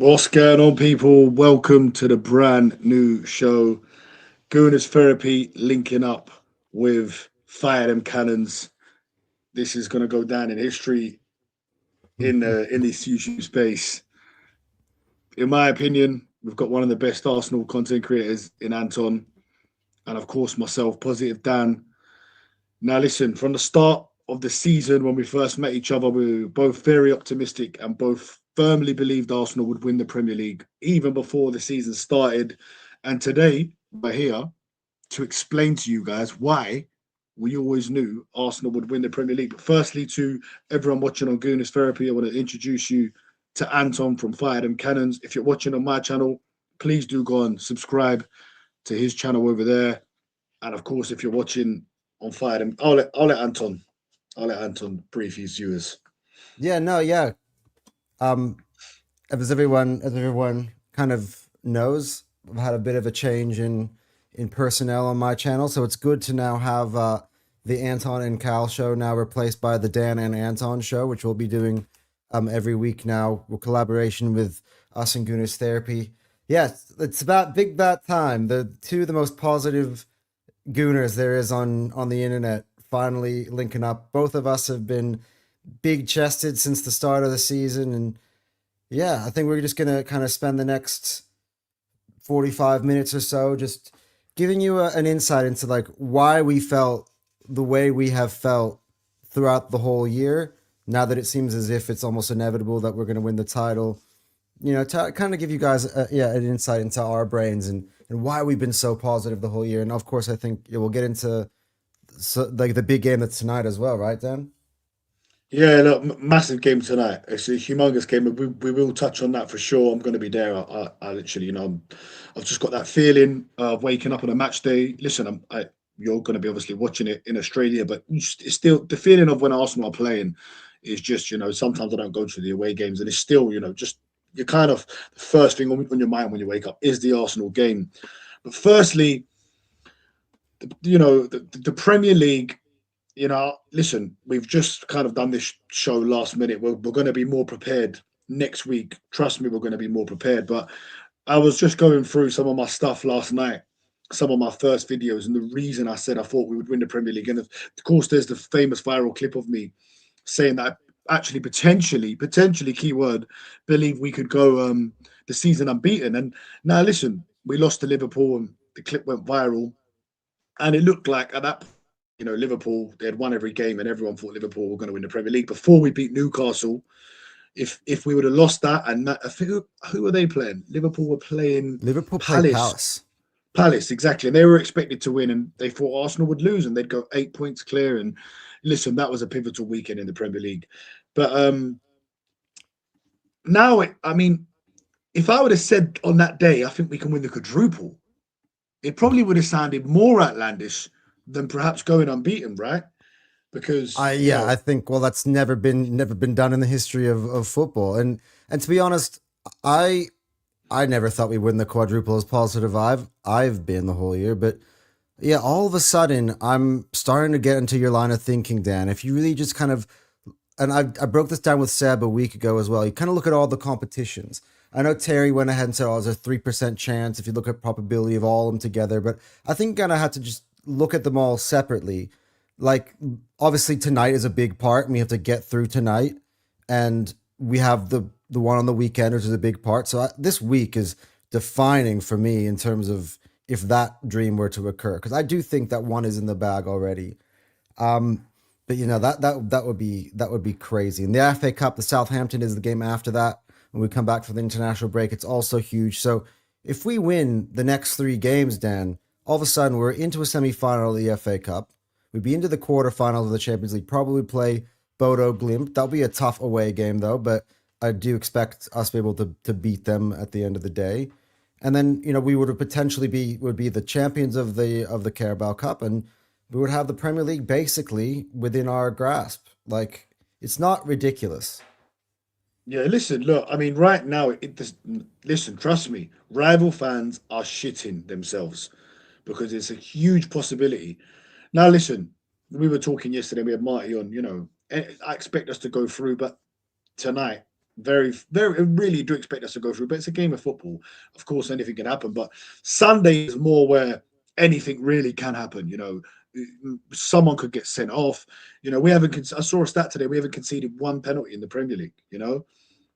What's going on, people? Welcome to the brand new show. Gooners Therapy linking up with Fire Them Cannons. This is going to go down in history in this YouTube space. In my opinion, we've got one of the best Arsenal content creators in Anton, and of course myself, Positive Dan. Now, listen, from the start of the season when we first met each other, we were both very optimistic and both firmly believed Arsenal would win the Premier League even before the season started. And today, we're here to explain to you guys why we always knew Arsenal would win the Premier League. But firstly, to everyone watching on Gooners Therapy, I want to introduce you to Anton from Fire Them Cannons. If you're watching on my channel, please do go and subscribe to his channel over there. And of course, if you're watching on Fire Them, I'll let Anton brief his viewers. Yeah, no, yeah. Um, as everyone kind of knows, I've had a bit of a change in personnel on my channel, so it's good to now have the Anton and Cal show now replaced by the Dan and Anton show, which we'll be doing every week now, with collaboration with us and Gooners Therapy. Yes, it's about big bat time. The two of the most positive Gooners there is on the internet finally linking up. Both of us have been big chested since the start of the season, and yeah, I think we're just gonna kind of spend the next 45 minutes or so just giving you an insight into like why we felt the way we have felt throughout the whole year, now that it seems as if it's almost inevitable that we're going to win the title. To kind of give you guys an insight into our brains and why we've been so positive the whole year. And of course, I think we'll get into like the big game that's tonight as well, right, Dan? Yeah, look, massive game tonight. It's a humongous game. We will touch on that for sure. I'm going to be there. I literally, I've just got that feeling of waking up on a match day. Listen, you're going to be obviously watching it in Australia, but it's still the feeling of when Arsenal are playing is just, sometimes I don't go to the away games, and it's still, just you're kind of the first thing on your mind when you wake up is the Arsenal game. But firstly, the Premier League, listen, we've just kind of done this show last minute. We're going to be more prepared next week. Trust me, we're going to be more prepared. But I was just going through some of my stuff last night, some of my first videos, and the reason I said I thought we would win the Premier League. And of course, there's the famous viral clip of me saying that I actually potentially, keyword, believe we could go the season unbeaten. And now, listen, we lost to Liverpool and the clip went viral. And it looked like at that point, Liverpool, they had won every game and everyone thought Liverpool were going to win the Premier League before we beat Newcastle. If we would have lost that, and I think who were they playing? Liverpool were playing Liverpool played Palace. Palace. Palace, exactly. And they were expected to win, and they thought Arsenal would lose, and they'd go 8 points clear. And listen, that was a pivotal weekend in the Premier League. But now, I mean, if I would have said on that day, I think we can win the quadruple, it probably would have sounded more outlandish than perhaps going unbeaten, right? I Because Yeah, I think well that's never been done in the history of football. And to be honest, I I never thought we win the quadruple as positive I've been the whole year, but yeah, all of a sudden I'm starting to get into your line of thinking, Dan. If you really just kind of and I broke this down with Seb a week ago as well. You kind of look at all the competitions. I know Terry went ahead and said, "Oh, there's a 3% chance if you look at probability of all of them together." But I think kind of had to just look at them all separately. Like obviously tonight is a big part, and we have to get through tonight, and we have the one on the weekend, which is a big part. So this week is defining for me in terms of if that dream were to occur, because I do think that one is in the bag already. Um, but that would be crazy. And the FA Cup, the Southampton is the game after that. When we come back from the international break, it's also huge. So if we win the next three games, Dan, all of a sudden we're into a semi-final of the FA Cup. We'd be into the quarterfinals of the Champions League. Probably play Bodo Glimt. That'll be a tough away game though, but I do expect us to be able to beat them at the end of the day. And then we would have potentially be the champions of the Carabao Cup, and we would have the Premier League basically within our grasp. Like it's not ridiculous. yeah, listen, look, I mean, right now, listen, trust me, rival fans are shitting themselves because it's a huge possibility. Now, listen, we were talking yesterday. We had Marty on. I expect us to go through, but tonight. very, really do expect us to go through. But it's a game of football. Of course, anything can happen. But Sunday is more where anything really can happen. Someone could get sent off. We haven't. I saw a stat today. We haven't conceded one penalty in the Premier League.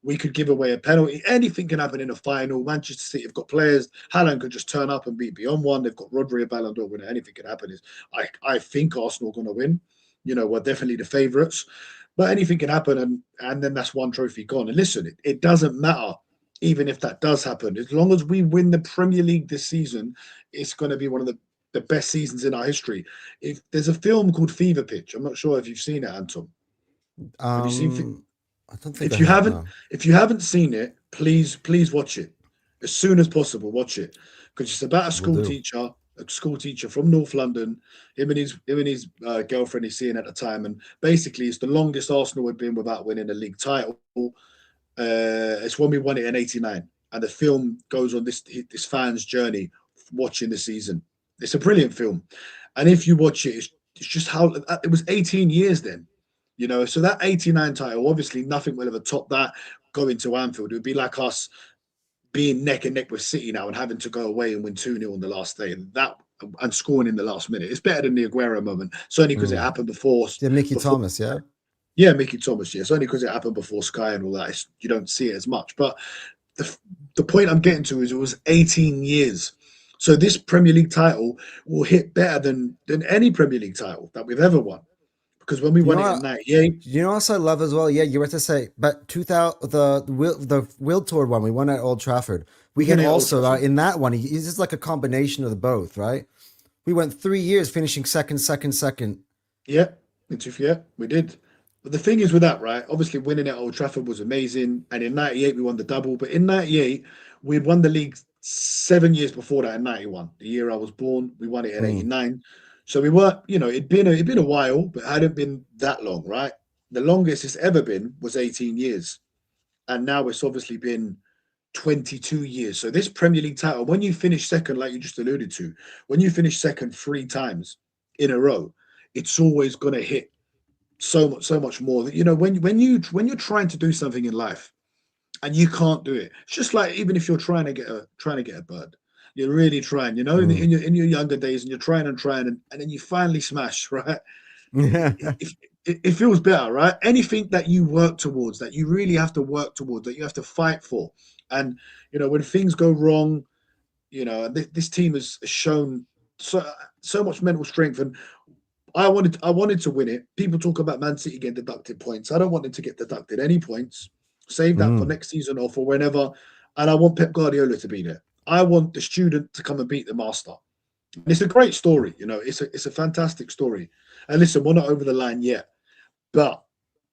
We could give away a penalty. Anything can happen in a final. Manchester City have got players. Haaland could just turn up and beat beyond one. They've got Rodri, a Ballon d'Or winner. Anything can happen. I think Arsenal are going to win. We're definitely the favourites. But anything can happen, and then that's one trophy gone. And listen, it doesn't matter, even if that does happen. As long as we win the Premier League this season, it's going to be one of the best seasons in our history. If there's a film called Fever Pitch, I'm not sure if you've seen it, Anton. Have you seen? I don't think I If you have haven't, now. if you haven't seen it, please watch it as soon as possible. Watch it because it's about a We'll do. school teacher from North London. Him and his girlfriend he's seeing at the time, and basically it's the longest Arsenal had been without winning a league title. It's when we won it in '89, and the film goes on this fan's journey watching the season. It's a brilliant film, and if you watch it, it's just how it was 18 years then. So that '89 title, obviously, nothing will ever top that. Going to Anfield, it would be like us being neck and neck with City now and having to go away and win 2-0 on the last day, and scoring in the last minute. It's better than the Aguero moment. It's only because it Mm. happened before. Yeah, Mickey Before, Thomas. Yeah. yeah, Mickey Thomas. Yeah, it's only because it happened before Sky and all that. You don't see it as much. But the the point I'm getting to is it was 18 years. So this Premier League title will hit better than any Premier League title that we've ever won. Because when we You know won it in what? '98, You know what else I love as well? Yeah, you were to say, but 2000 the Will Tour one we won at Old Trafford. We we had won it at Old also Trafford. in that one. It's just like a combination of the both, right? We went 3 years finishing second, second, second. Yeah, yeah, we did. But the thing is with that, right? Obviously, winning at Old Trafford was amazing, and in '98 we won the double. But in '98, we'd won the league 7 years before that in '91, the year I was born. We won it in Mm. '89, so we weren't. It'd been a while, but it hadn't been that long, right? The longest it's ever been was 18 years, and now it's obviously been 22 years. So this Premier League title, when you finish second, like you just alluded to, when you finish second 3 times in a row, it's always going to hit so much more. That when you're trying to do something in life and you can't do it, it's just like even if you're trying to get a bird, you're really trying. Mm. In your younger days, and you're trying and trying, and then you finally smash, right? It feels better, right? Anything that you work towards, that you really have to work towards, that you have to fight for, and when things go wrong, this team has shown so much mental strength, and I wanted to win it. People talk about Man City getting deducted points. I don't want them to get deducted any points. Save that for Mm. next season or for whenever. And I want Pep Guardiola to be there. I want the student to come and beat the master. And it's a great story. It's a fantastic story. And listen, we're not over the line yet. But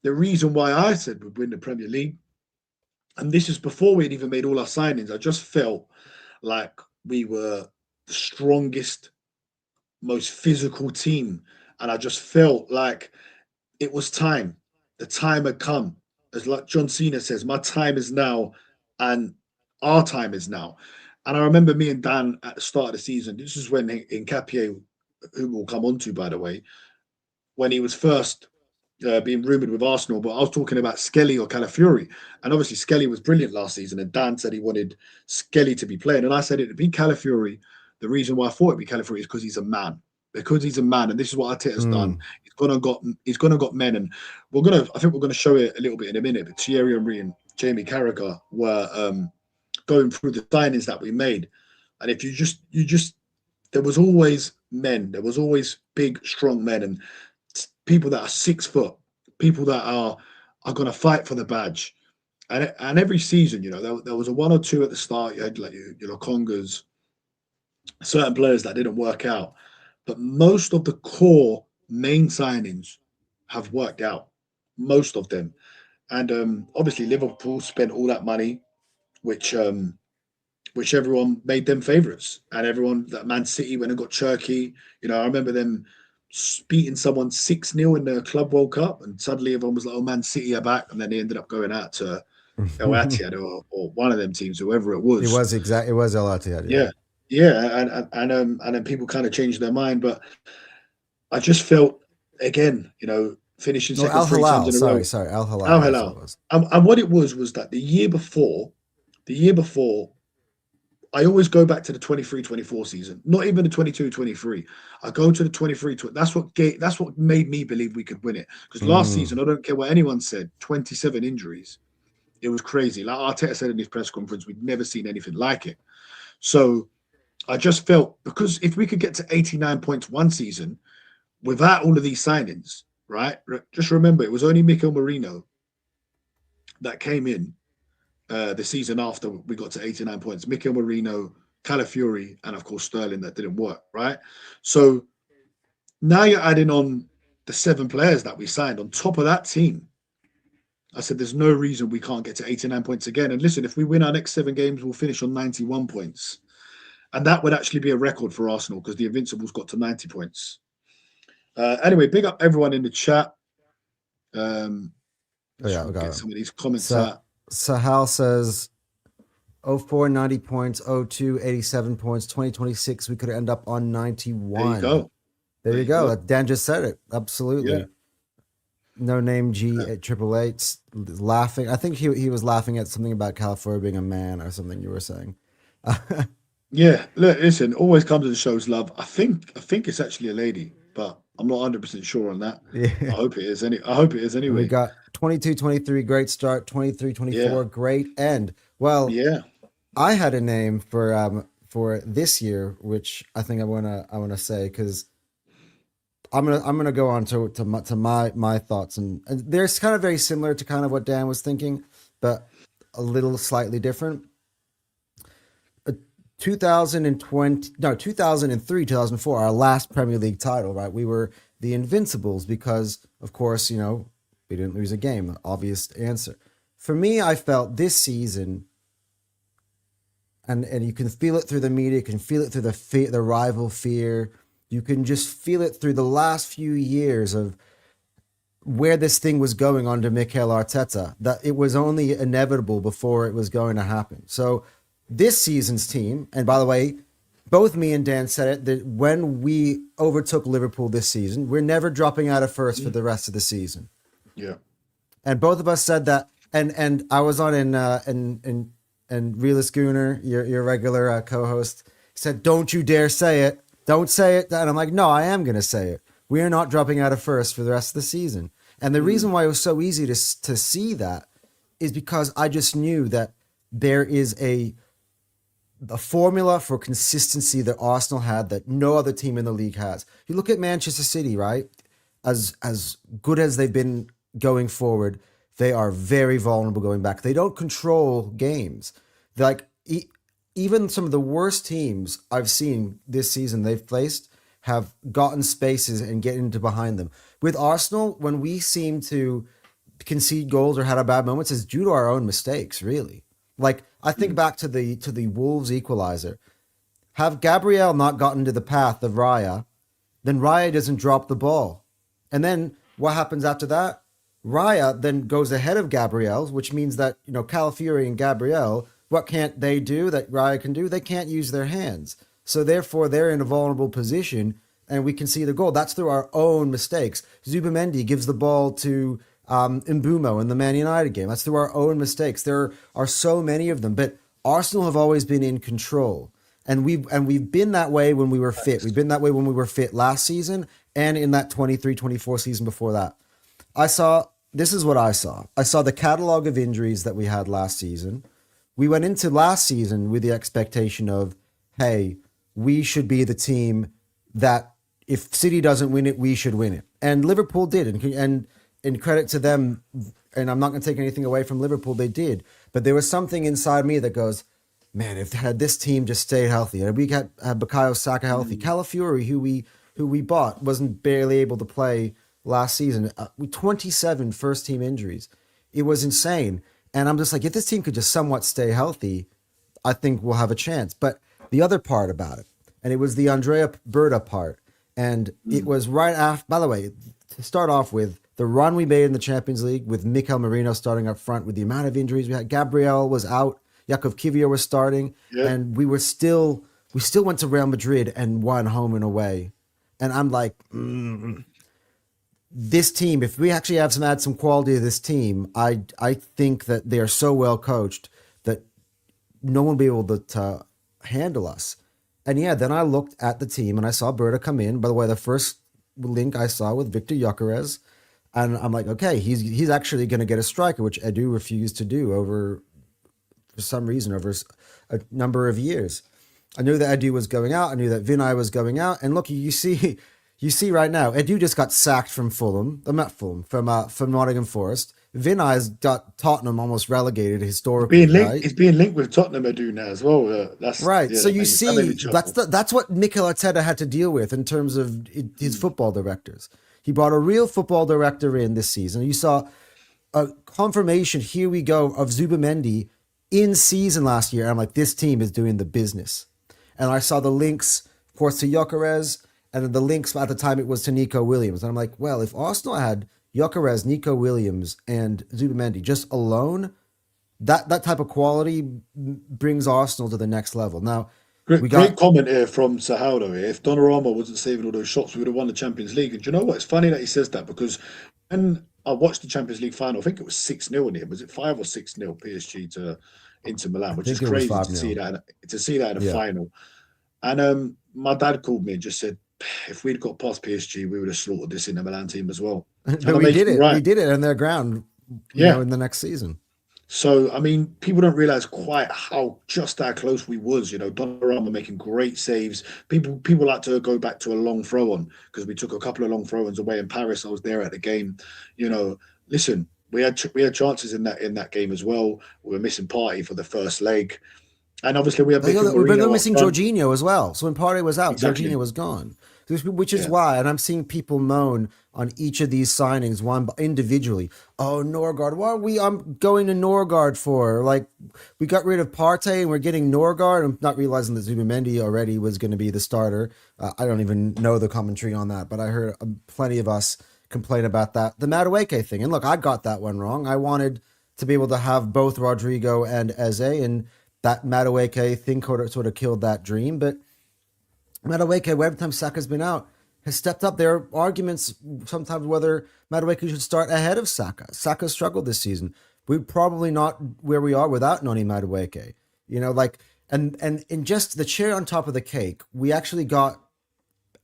the reason why I said we'd win the Premier League, and this is before we'd even made all our signings, I just felt like we were the strongest, most physical team. And I just felt like it was time. The time had come. As like John Cena says, my time is now, and our time is now. And I remember me and Dan at the start of the season. This is when in Capier, who we'll come on to, by the way, when he was first being rumoured with Arsenal. But I was talking about Skelly or Calafiori, and obviously Skelly was brilliant last season, and Dan said he wanted Skelly to be playing, and I said it'd be Calafiori. The reason why I thought it'd be Calafiori is because he's a man. Because he's a man, and this is what Arteta's done. Mm. He's gonna got men, and I think we're gonna show it a little bit in a minute. But Thierry Henry and Jamie Carragher were going through the signings that we made, and if you just there was always men, there was always big, strong men, and people that are 6 foot, people that are gonna fight for the badge. And every season, there was a one or two at the start. You had like your Congas, certain players that didn't work out, but most of the core main signings have worked out. Most of them, and obviously Liverpool spent all that money, which everyone made them favourites, and everyone that Man City went and got Turkey. I remember them beating someone 6-0 in the Club World Cup, and suddenly everyone was like, "Oh, Man City are back," and then they ended up going out to El Attihad or one of them teams, whoever it It was. was exact. It was El Attihad. Yeah. Yeah, yeah, and then people kind of changed their mind, but I just felt again, finishing Or second Al three times Hilal. in a Sorry, row. sorry, Al Al Hilal. That's what it Hilal. was. And what it was that the year before, I always go back to the 23-24 season, not even the 22-23. I go to the 23. That's what made me believe we could win it. Because last Mm. season, I don't care what anyone said, 27 injuries. It was crazy. Like Arteta said in his press conference, we'd never seen anything like it. So I just felt because if we could get to 89 points one season without all of these signings, right? Just remember, it was only Mikel Merino that came in the season after we got to 89 points. Mikel Merino, Calafiori, and of course Sterling that didn't work, right? So now you're adding on the 7 players that we signed on top of that team. I said there's no reason we can't get to 89 points again. And listen, if we win our next 7 games, we'll finish on 91 points. And that would actually be a record for Arsenal because the Invincibles got to 90 points. Anyway, big up everyone in the chat. Oh Just yeah, we want to get got him. some of these comments So out. Sahal says 04, 90 points, 02, 87 points, 2026, we could end up on There you 91. go. There There you you go. go. Dan just said it. Yeah. Absolutely. No name G Yeah. at Triple Eight laughing. I think he was laughing at something about California being a man or something you were saying. Yeah. Look, listen, always comes and shows love. I think it's actually a lady, but I'm not 100% sure on that. Yeah. I hope it is And we anyway. got 22, 23, great start. 23, Yeah. 24, great end. Well, Yeah. I had a name for this year, which I think I wanna say because I'm gonna go on to my thoughts and they're kind of very similar to kind of what Dan was thinking, but a little slightly different. 2020 no 2003 2004 our last Premier League title, right? We were the Invincibles because of course we didn't lose a game, obvious answer. For me, I felt this season, and you can feel it through the media, you can feel it through the rival fear, you can just feel it through the last few years of where this thing was going under Mikel Arteta, that it was only inevitable before it was going to happen. So this season's team, and by the way, both me and Dan said it, that when we overtook Liverpool this season, we're never dropping out of first for the rest of the season. Yeah. And both of us said that. And I was on and Realist Gooner, your regular co-host, said, "Don't you dare say it! Don't say it!" And I'm like, "No, I am gonna say it. We are not dropping out of first for the rest of the season." And the reason why it was so easy to see that is because I just knew that there is a formula for consistency that Arsenal had that no other team in the league has. You look at Manchester City, right? As good as they've been going forward, they are very vulnerable going back. They don't control games. Like even some of the worst teams I've seen this season they've faced have gotten spaces and get into behind them. With Arsenal, when we seem to concede goals or had our bad moments, it's due to our own mistakes, really. Like I think back to the Wolves equalizer. Have Gabriel not gotten into the path of Raya, then Raya doesn't drop the ball. And then what happens after that? Raya then goes ahead of Gabriel, which means that, Calafiori and Gabriel, what can't they do that Raya can do? They can't use their hands. So therefore, they're in a vulnerable position, and we can see the goal. That's through our own mistakes. Zubamendi gives the ball to Mbumo in the Man United game. That's through our own mistakes. There are so many of them, but Arsenal have always been in control. And we've been that way when we were fit. We've been that way when we were fit last season and in that 23-24 season before that. This is what I saw. I saw the catalog of injuries that we had last season. We went into last season with the expectation of, hey, we should be the team that if City doesn't win it, we should win it. And Liverpool did. And in credit to them, and I'm not going to take anything away from Liverpool, they did. But there was something inside me that goes, man, if had this team just stayed healthy, and we had Bukayo Saka healthy, Calafiori, who we bought, wasn't barely able to play last season. 27 first team injuries. It was insane. And I'm just like, if this team could just somewhat stay healthy, I think we'll have a chance. But the other part about it, and it was the Andrea Berta part, and it was right after, by the way, to start off with, the run we made in the Champions League with Mikel Merino starting up front with the amount of injuries we had. Gabriel was out. Jakub Kivior was starting. Yeah. And we still went to Real Madrid and won home and away. And I'm like, this team, if we actually have some add some quality to this team, I think that they are so well coached that no one will be able to handle us. And yeah, then I looked at the team and I saw Berta come in. By the way, the first link I saw with Victor Gyökeres, and I'm like, okay, he's actually going to get a striker, which Edu refused to do over for some reason over a number of years. I knew that Edu was going out. I knew that Vinay was going out. And look, you see right now, Edu just got sacked from Fulham. Not Fulham, from Nottingham Forest. Vinay's got Tottenham almost relegated historically, right? He's being linked with Tottenham Edu now as well. That's Right. yeah, So you that made me see, chuckle. that's what Mikel Arteta had to deal with in terms of his Mm. football directors. He brought a real football director in this season. You saw a confirmation. Here we go of Zubamendi in season last year. I'm like, this team is doing the business. And I saw the links, of course, to Gyökeres, and then the links at the time it was to Nico Williams. And I'm like, well, if Arsenal had Gyökeres, Nico Williams, and Zubamendi just alone, that type of quality brings Arsenal to the next level. Now we Great got comment here from Sahaudo here. If Donnarumma wasn't saving all those shots, we would have won the Champions League. And do you know what? It's funny that he says that because when I watched the Champions League final, I think it was 6-0 in it. Was it 5 or 6-0 PSG to Inter Milan, I which is think it was crazy 5-0. to see that in a Yeah. final. And my dad called me and just said, if we'd got past PSG, we would have slaughtered this Inter Milan team as well. But And I'm we did making it. We right. did it on their ground, Yeah. in the next season. So I mean, people don't realize quite how close we was. Donnarumma making great saves. People like to go back to a long throw on because we took a couple of long throw ons away in Paris. I was there at the game. Listen, we had chances in that game as well. We were missing Party for the first leg, and obviously we had Mikel We're Merino up missing front. Jorginho as well. So when Partey was out, Exactly. Jorginho was gone. Which is Yeah. why, and I'm seeing people moan on each of these signings one individually. Oh, Norgard, what are we? I'm going to Norgard for like we got rid of Partey and we're getting Norgard. I'm not realizing that Zubamendi already was going to be the starter. I don't even know the commentary on that, but I heard plenty of us complain about that. The Madueke thing, and look, I got that one wrong. I wanted to be able to have both Rodrigo and Eze, and that Madueke thing sort of killed that dream. But Madueke, every time Saka's been out, has stepped up. There are arguments sometimes whether Madueke should start ahead of Saka. Saka struggled this season. We're probably not where we are without Noni Madueke. Like and in just the cherry on top of the cake, we actually got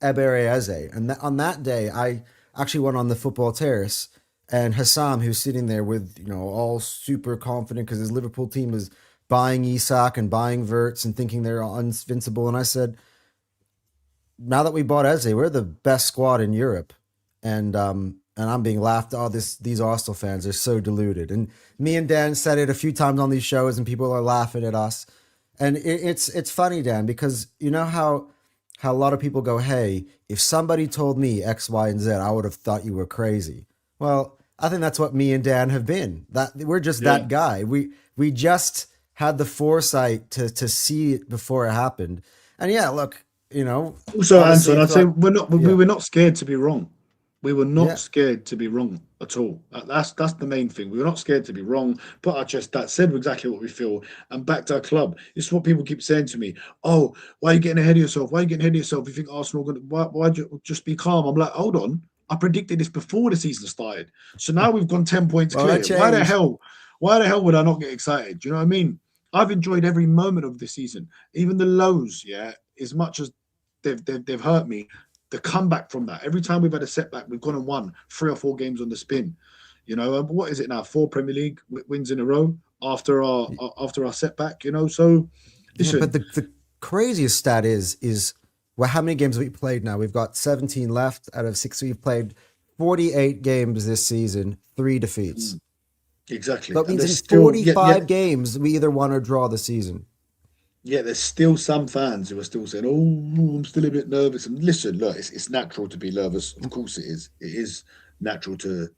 Ebere Eze. And on that day, I actually went on the football terrace, and Hassam, who's sitting there with, all super confident because his Liverpool team is buying Isak and buying Verts and thinking they're invincible. And I said, now that we bought Eze, we're the best squad in Europe. And I'm being laughed. Oh, these Arsenal fans are so deluded. And me and Dan said it a few times on these shows, and people are laughing at us. And it's funny, Dan, because you know how a lot of people go, hey, if somebody told me X, Y, and Z, I would have thought you were crazy. Well, I think that's what me and Dan have been. That we're just Yeah. that guy. We just had the foresight to see it before it happened. And yeah, look, Also, obviously Anton, I'd say throughout, we yeah, were not scared to be wrong. We were not yeah. scared to be wrong at all. That's the main thing. We were not scared to be wrong. Put our chest out, said exactly what we feel, and backed our club. This is what people keep saying to me. Oh, why are you getting ahead of yourself? Why are you getting ahead of yourself? You think Arsenal are going to? Why just be calm? I'm like, hold on. I predicted this before the season started. So now we've gone 10 points Well, that clear. Why the changed. hell? Why the hell would I not get excited? Do you know what I mean? I've enjoyed every moment of the season, even the lows. Yeah, as much as they've hurt me. The comeback from that. Every time we've had a setback, we've gone and won 3 or 4 games on the spin. What is it now? 4 Premier League wins in a row after our setback. So Yeah, but listen, the craziest stat is well, how many games have we played now? We've got 17 left out of 6 we've played. 48 games this season, 3 defeats. mm, exactly. So it And means there's in still yet 45 games, we either won or draw the season. yeah, there's still some fans who are still saying, "Oh, I'm still a bit nervous." And listen, look, it's natural to be nervous. Of course, it is. It is natural to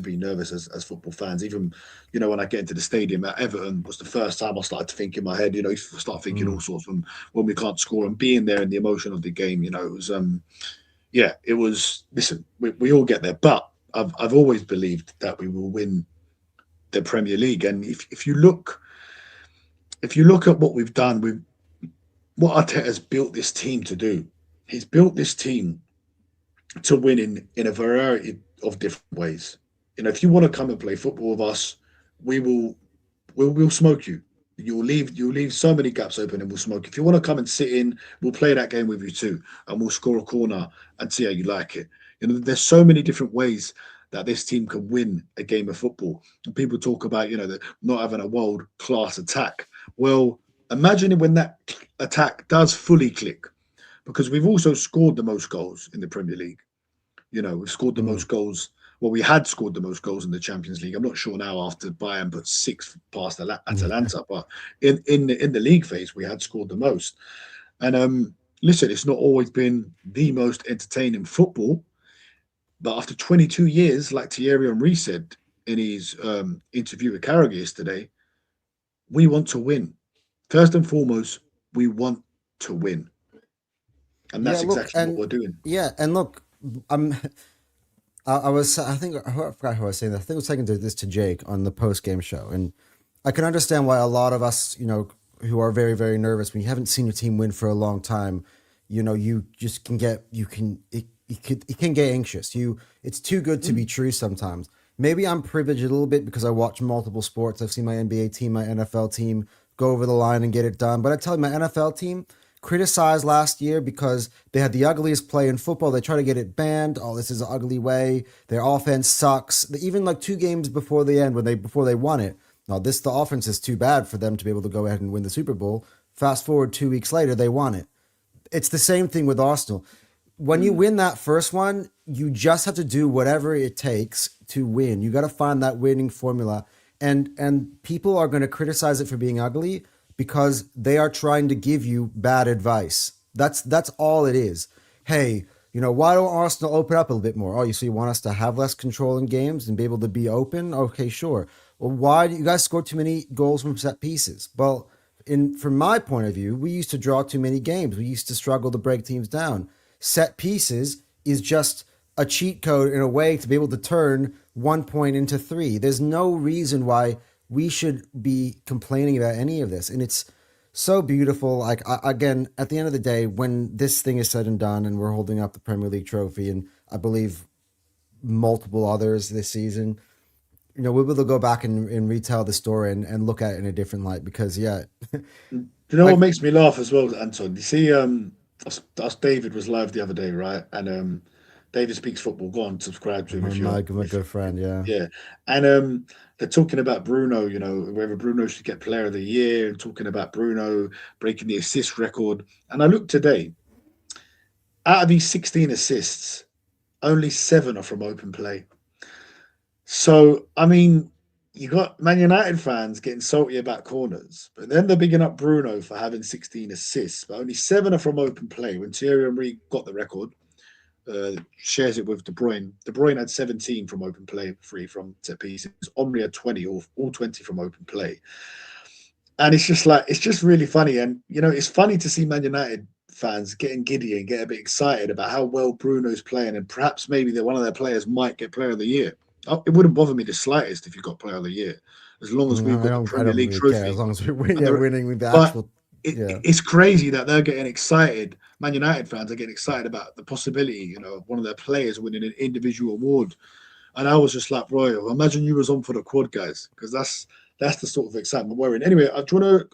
be nervous as football fans. Even when I get into the stadium at Everton was the first time I started to think in my head. You start thinking all Mm. sorts when we can't score and being there in the emotion of the game. It was yeah, it was. Listen, we all get there, but I've always believed that we will win the Premier League. And if you look at what we've done, what Arteta's built this team to do. He's built this team to win in a variety of different ways. If you want to come and play football with us, we will we'll smoke you. You'll leave so many gaps open and we'll smoke. If you want to come and sit in, we'll play that game with you too, and we'll score a corner and see how you like it. There's so many different ways that this team can win a game of football. And people talk about not having a world class attack. Well, imagine when that attack does fully click, because we've also scored the most goals in the Premier League. We've scored the Mm. most goals. Well, we had scored the most goals in the Champions League. I'm not sure now after Bayern put six past Atalanta, but in the league phase, we had scored the most. And listen, it's not always been the most entertaining football, but after 22 years, like Thierry Henry said in his interview with Carragher yesterday, we want to win. First and foremost, we want to win, and Yeah, that's look, exactly what and we're doing. yeah, and look, I'm I was I think I forgot who I was saying that. I think I was talking to this to Jake on the post game show, and I can understand why a lot of us, who are very very nervous when you haven't seen your team win for a long time, you just can get you can it can get anxious. It's too good to be Mm, true sometimes. Maybe I'm privileged a little bit because I watch multiple sports. I've seen my NBA team, my NFL team go over the line and get it done. But I tell you, my NFL team criticized last year because they had the ugliest play in football. They try to get it banned. Oh, this is an ugly way. Their offense sucks. Even like 2 games before the end, before they won it. Now the offense is too bad for them to be able to go ahead and win the Super Bowl. Fast forward 2 weeks later, they won it. It's the same thing with Arsenal. When you mm, win that first one, you just have to do whatever it takes to win. You got to find that winning formula, and people are going to criticize it for being ugly because they are trying to give you bad advice. That's all it is. Hey, why don't Arsenal open up a little bit more? Oh, you want us to have less control in games and be able to be open? Okay, sure. Well, why do you guys score too many goals from set pieces? Well, from my point of view, we used to draw too many games. We used to struggle to break teams down. Set pieces is just a cheat code in a way to be able to turn 1 point into three. There's no reason why we should be complaining about any of this. And it's so beautiful. Like, again, at the end of the day, when this thing is said and done and we're holding up the Premier League trophy and I believe multiple others this season, we'll be able to go back and retell the story and look at it in a different light because, yeah, mm. Do you know what like, makes me laugh as well, Anton? You see, us David was live the other day, right? And David Speaks Football. Go on, subscribe to him if you're my if good friend, yeah. yeah. And they're talking about Bruno, whether Bruno should get Player of the Year, and talking about Bruno breaking the assist record. And I looked today, out of these 16 assists, only seven are from open play. So, I mean, you got Man United fans getting salty about corners, but then they're bigging up Bruno for having 16 assists, but only seven are from open play. When Thierry Henry got the record, shares it with De Bruyne. De Bruyne had 17 from open play, three from set pieces. Omri had 20, all 20 from open play. And it's just really funny. And, it's funny to see Man United fans getting giddy and get a bit excited about how well Bruno's playing. And perhaps maybe that one of their players might get Player of the Year. It wouldn't bother me the slightest if you got Player of the Year, as long as we've No, got the I Premier don't League really care as trophy. long as we're And winning with the but actual, yeah. it's crazy that they're getting excited. Man United fans are getting excited about the possibility, of one of their players winning an individual award. And I was just like, Royal, imagine you was on for the quad, guys, because that's the sort of excitement we're in. Anyway, I do you want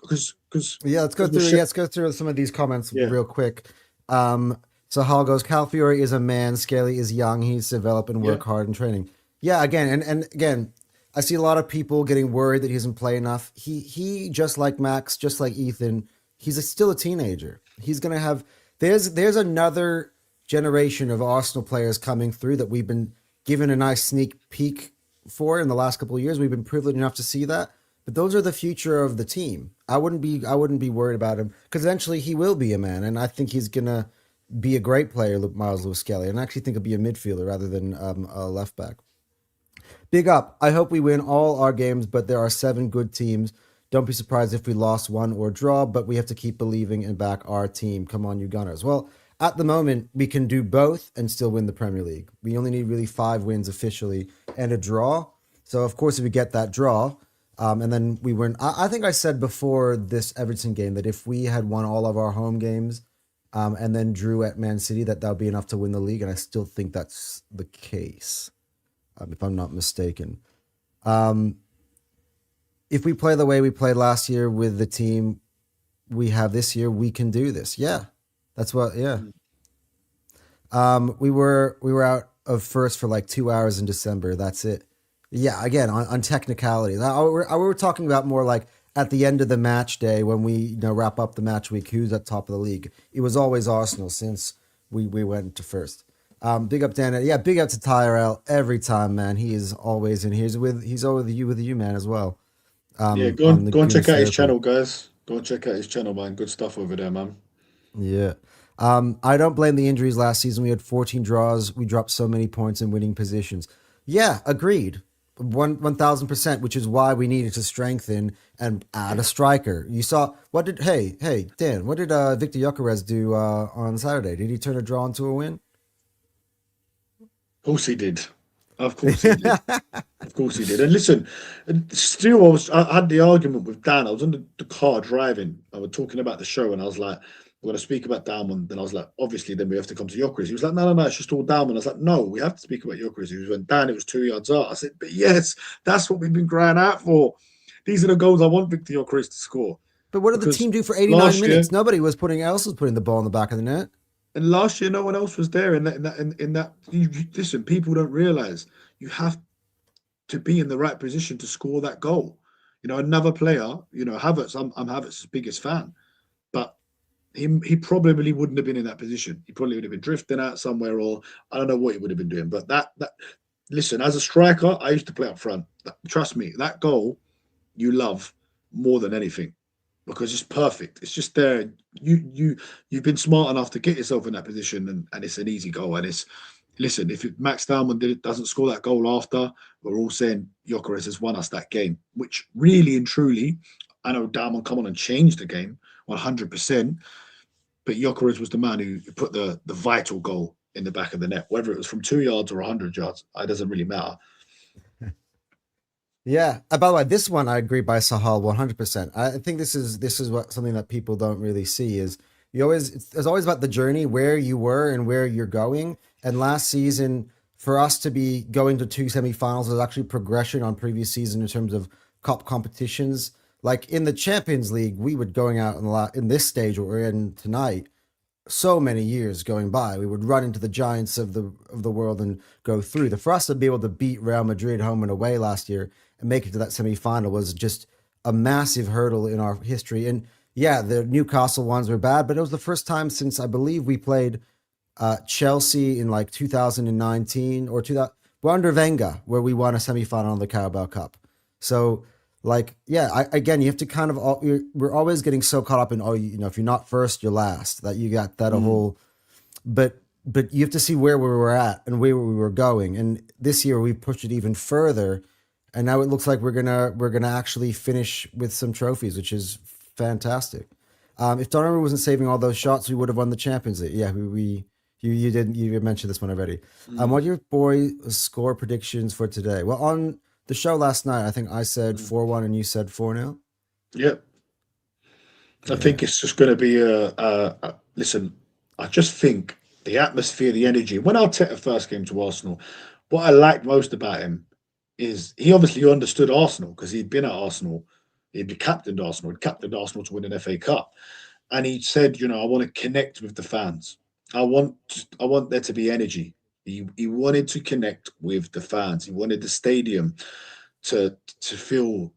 to Yeah, let's go because we're through. Yeah, let's go through some of these comments yeah, real quick. Um, so Hal goes, Cal Fiore is a man. Scaly is young. He's develop and yeah, work hard in training. Yeah, again, and again, I see a lot of people getting worried that he doesn't play enough. He just like Max, just like Ethan, still a teenager. He's gonna have there's another generation of Arsenal players coming through that we've been given a nice sneak peek for in the last couple of years. We've been privileged enough to see that. But those are the future of the team. I wouldn't be worried about him because eventually he will be a man, and I think he's gonna be a great player, Miles Lewis Skelly, and I actually think he'll be a midfielder rather than a left back. Big up. I hope we win all our games, but there are 7 good teams. Don't be surprised if we lost one or draw, but we have to keep believing and back our team. Come on, you Gunners. Well, at the moment, we can do both and still win the Premier League. We only need really 5 wins officially and a draw. So, of course, if we get that draw, and then we win. I think I said before this Everton game that if we had won all of our home games and then drew at Man City, that would be enough to win the league. And I still think that's the case. if I'm not mistaken. Um, if we play the way we played last year with the team we have this year, we can do this. Yeah, that's what. Yeah, Mm. we were out of first for like 2 hours in December. That's it. Yeah, again on technicalities. We were talking about more like at the end of the match day when we wrap up the match week. Who's at top of the league? It was always Arsenal since we went to first. Big up Dan. Yeah, big up to Tyrell every time, man. He is always in. He's always with you, man, as well. Yeah, On the go and Gooners check out his Therapy. channel, guys. Go and check out his channel, man. Good stuff over there, man. Yeah. I don't blame the injuries last season. We had 14 draws. We dropped so many points in winning positions. Yeah, agreed. 1,000%, which is why we needed to strengthen and add a striker. You saw hey Dan, what did Victor Gyökeres do on Saturday? Did he turn a draw into a win? Of course he did. Of course he did. Of course he did. And listen, and still, I had the argument with Dan. I was in the car driving. I was talking about the show, and I was like, "We're going to speak about Dalman." Then I was like, "Obviously, then we have to come to Gyökeres." He was like, "No, it's just all Dalman." I was like, "No, we have to speak about Gyökeres." He was when Dan, it was 2 yards out. I said, "But yes, that's what we've been crying out for. These are the goals I want Victor Gyökeres to score." But what did the Because team do for 89 last year, minutes? Nobody was putting the ball in the back of the net. and last year, no one else was there. In that, listen, people don't realize you have to be in the right position to score that goal. Another player, Havertz, I'm Havertz's biggest fan, but he probably wouldn't have been in that position. He probably would have been drifting out somewhere, or I don't know what he would have been doing. But that listen, as a striker, I used to play up front. Trust me, that goal you love more than anything because it's perfect. It's just there. You've been smart enough to get yourself in that position, and it's an easy goal. And it's listen, if Max Dalman doesn't score that goal after, we're all saying Gyökeres has won us that game, which really and truly, I know Dalman come on and changed the game 100%, but Gyökeres was the man who put the vital goal in the back of the net, whether it was from 2 yards or 100 yards, it doesn't really matter. Yeah. By the way, this one I agree by Sahal 100%. I think this is what something that people don't really see is it's always about the journey, where you were and where you're going. And last season, for us to be going to two semifinals was actually progression on previous season in terms of cup competitions. Like in the Champions League, we would going out in this stage what we're in tonight so many years going by. We would run into the giants of the world and go through. For us to be able to beat Real Madrid home and away last year and make it to that semi-final was just a massive hurdle in our history. And yeah, the Newcastle ones were bad, but it was the first time since I believe we played Chelsea in like 2019 or 2000, well, under Wenger, where we won a semi-final in the Carabao Cup. So like, yeah, again, you have to kind of we're always getting so caught up in, if you're not first, you're last. That you got that a Mm, whole, but you have to see where we were at and where we were going. And this year we pushed it even further, and now it looks like we're gonna actually finish with some trophies, which is fantastic. If Donnarumma wasn't saving all those shots, we would have won the Champions League. Yeah, you mentioned this one already. mm, What are your boy score predictions for today? Well, on the show last night, I think I said mm. 4-1 and you said 4-0. Yeah, I Yeah. think it's just going to be listen. I just think the atmosphere, the energy. When Arteta first came to Arsenal, what I liked most about him is he obviously understood Arsenal because he'd been at Arsenal, he'd captained Arsenal to win an FA Cup, and he said, I want to connect with the fans. I want there to be energy. He wanted to connect with the fans. He wanted the stadium to feel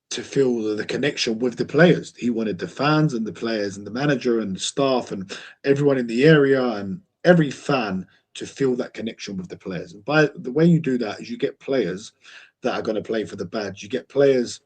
the connection with the players. He wanted the fans and the players and the manager and the staff and everyone in the area and every fan to feel that connection with the players. And by the way you do that is you get players that are going to play for the badge. You get players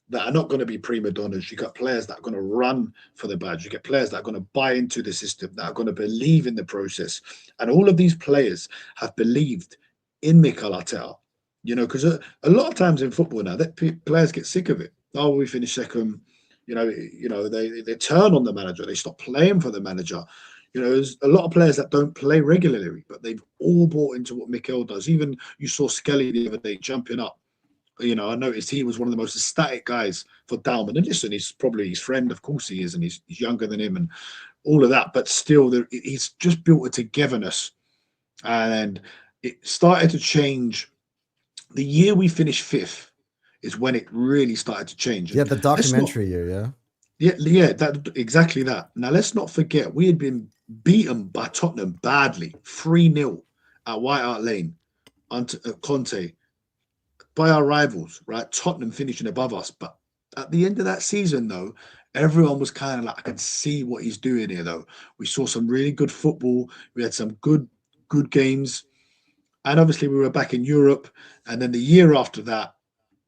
that are not going to be prima donnas. You got players that are going to run for the badge. You get players that are going to buy into the system, that are going to believe in the process. And all of these players have believed in Mikel Arteta. Because a lot of times in football now, that players get sick of it. Oh, we finished second. They turn on the manager. They stop playing for the manager. There's a lot of players that don't play regularly, but they've all bought into what Mikel does. Even you saw Skelly the other day jumping up. I noticed he was one of the most ecstatic guys for Dalman. And listen, he's probably his friend, of course he is, and he's younger than him and all of that. But still, he's just built a togetherness, and it started to change. The year we finished fifth is when it really started to change. Yeah, And the let's not, documentary year, yeah. yeah, that exactly that. Now let's not forget we had been beaten by Tottenham badly, 3-0 at White Hart Lane under Conte by our rivals, right? Tottenham finishing above us. But at the end of that season, though, everyone was kind of like, I can see what he's doing here, though. We saw some really good football. We had some good games. And obviously, we were back in Europe. And then the year after that,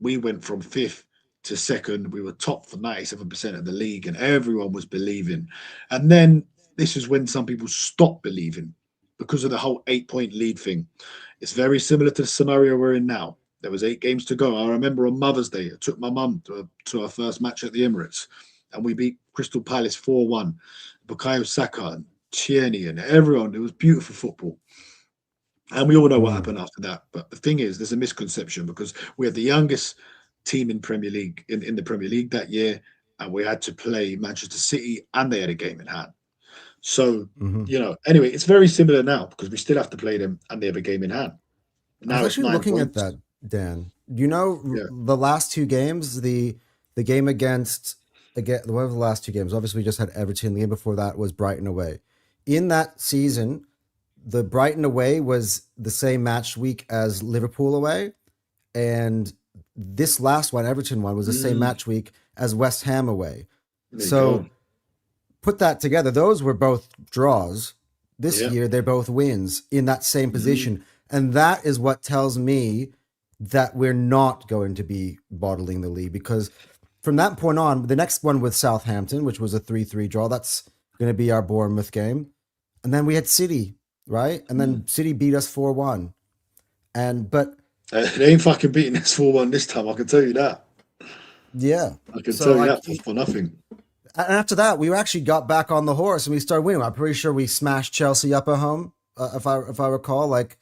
we went from fifth to second. We were top for 97% of the league, and everyone was believing. And then this is when some people stopped believing because of the whole 8 point lead thing. It's very similar to the scenario we're in now. There was 8 games to go. I remember on Mother's Day, I took my mum to our first match at the Emirates, and we beat Crystal Palace 4-1. Bukayo Saka and Tierney and everyone. It was beautiful football. And we all know what Mm. happened after that. But the thing is, there's a misconception because we had the youngest team in Premier League in the Premier League that year, and we had to play Manchester City, and they had a game in hand. So, Hmm. anyway, it's very similar now because we still have to play them, and they have a game in hand. I was Now it's actually nine looking at points. that, Dan. You know, Yeah. the last two games, the game against again one of the last two games. Obviously, we just had Everton. The game before that was Brighton away. In that season, the Brighton away was the same match week as Liverpool away, and this last one, Everton one, was the same Mm, match week as West Ham away. there you So go. put that together, those were both draws. This Yeah. year, they're both wins in that same Hmm. position. And that is what tells me that we're not going to be bottling the lead because from that point on, the next one with Southampton, which was a 3-3 draw, that's going to be our Bournemouth game. And then we had City, right? And then City beat us 4-1. But They ain't fucking beating us 4-1 this time. I can tell you that. yeah. I can So tell you like that for nothing. and after that, we actually got back on the horse and we started winning. I'm pretty sure we smashed Chelsea up at home, if I recall. Like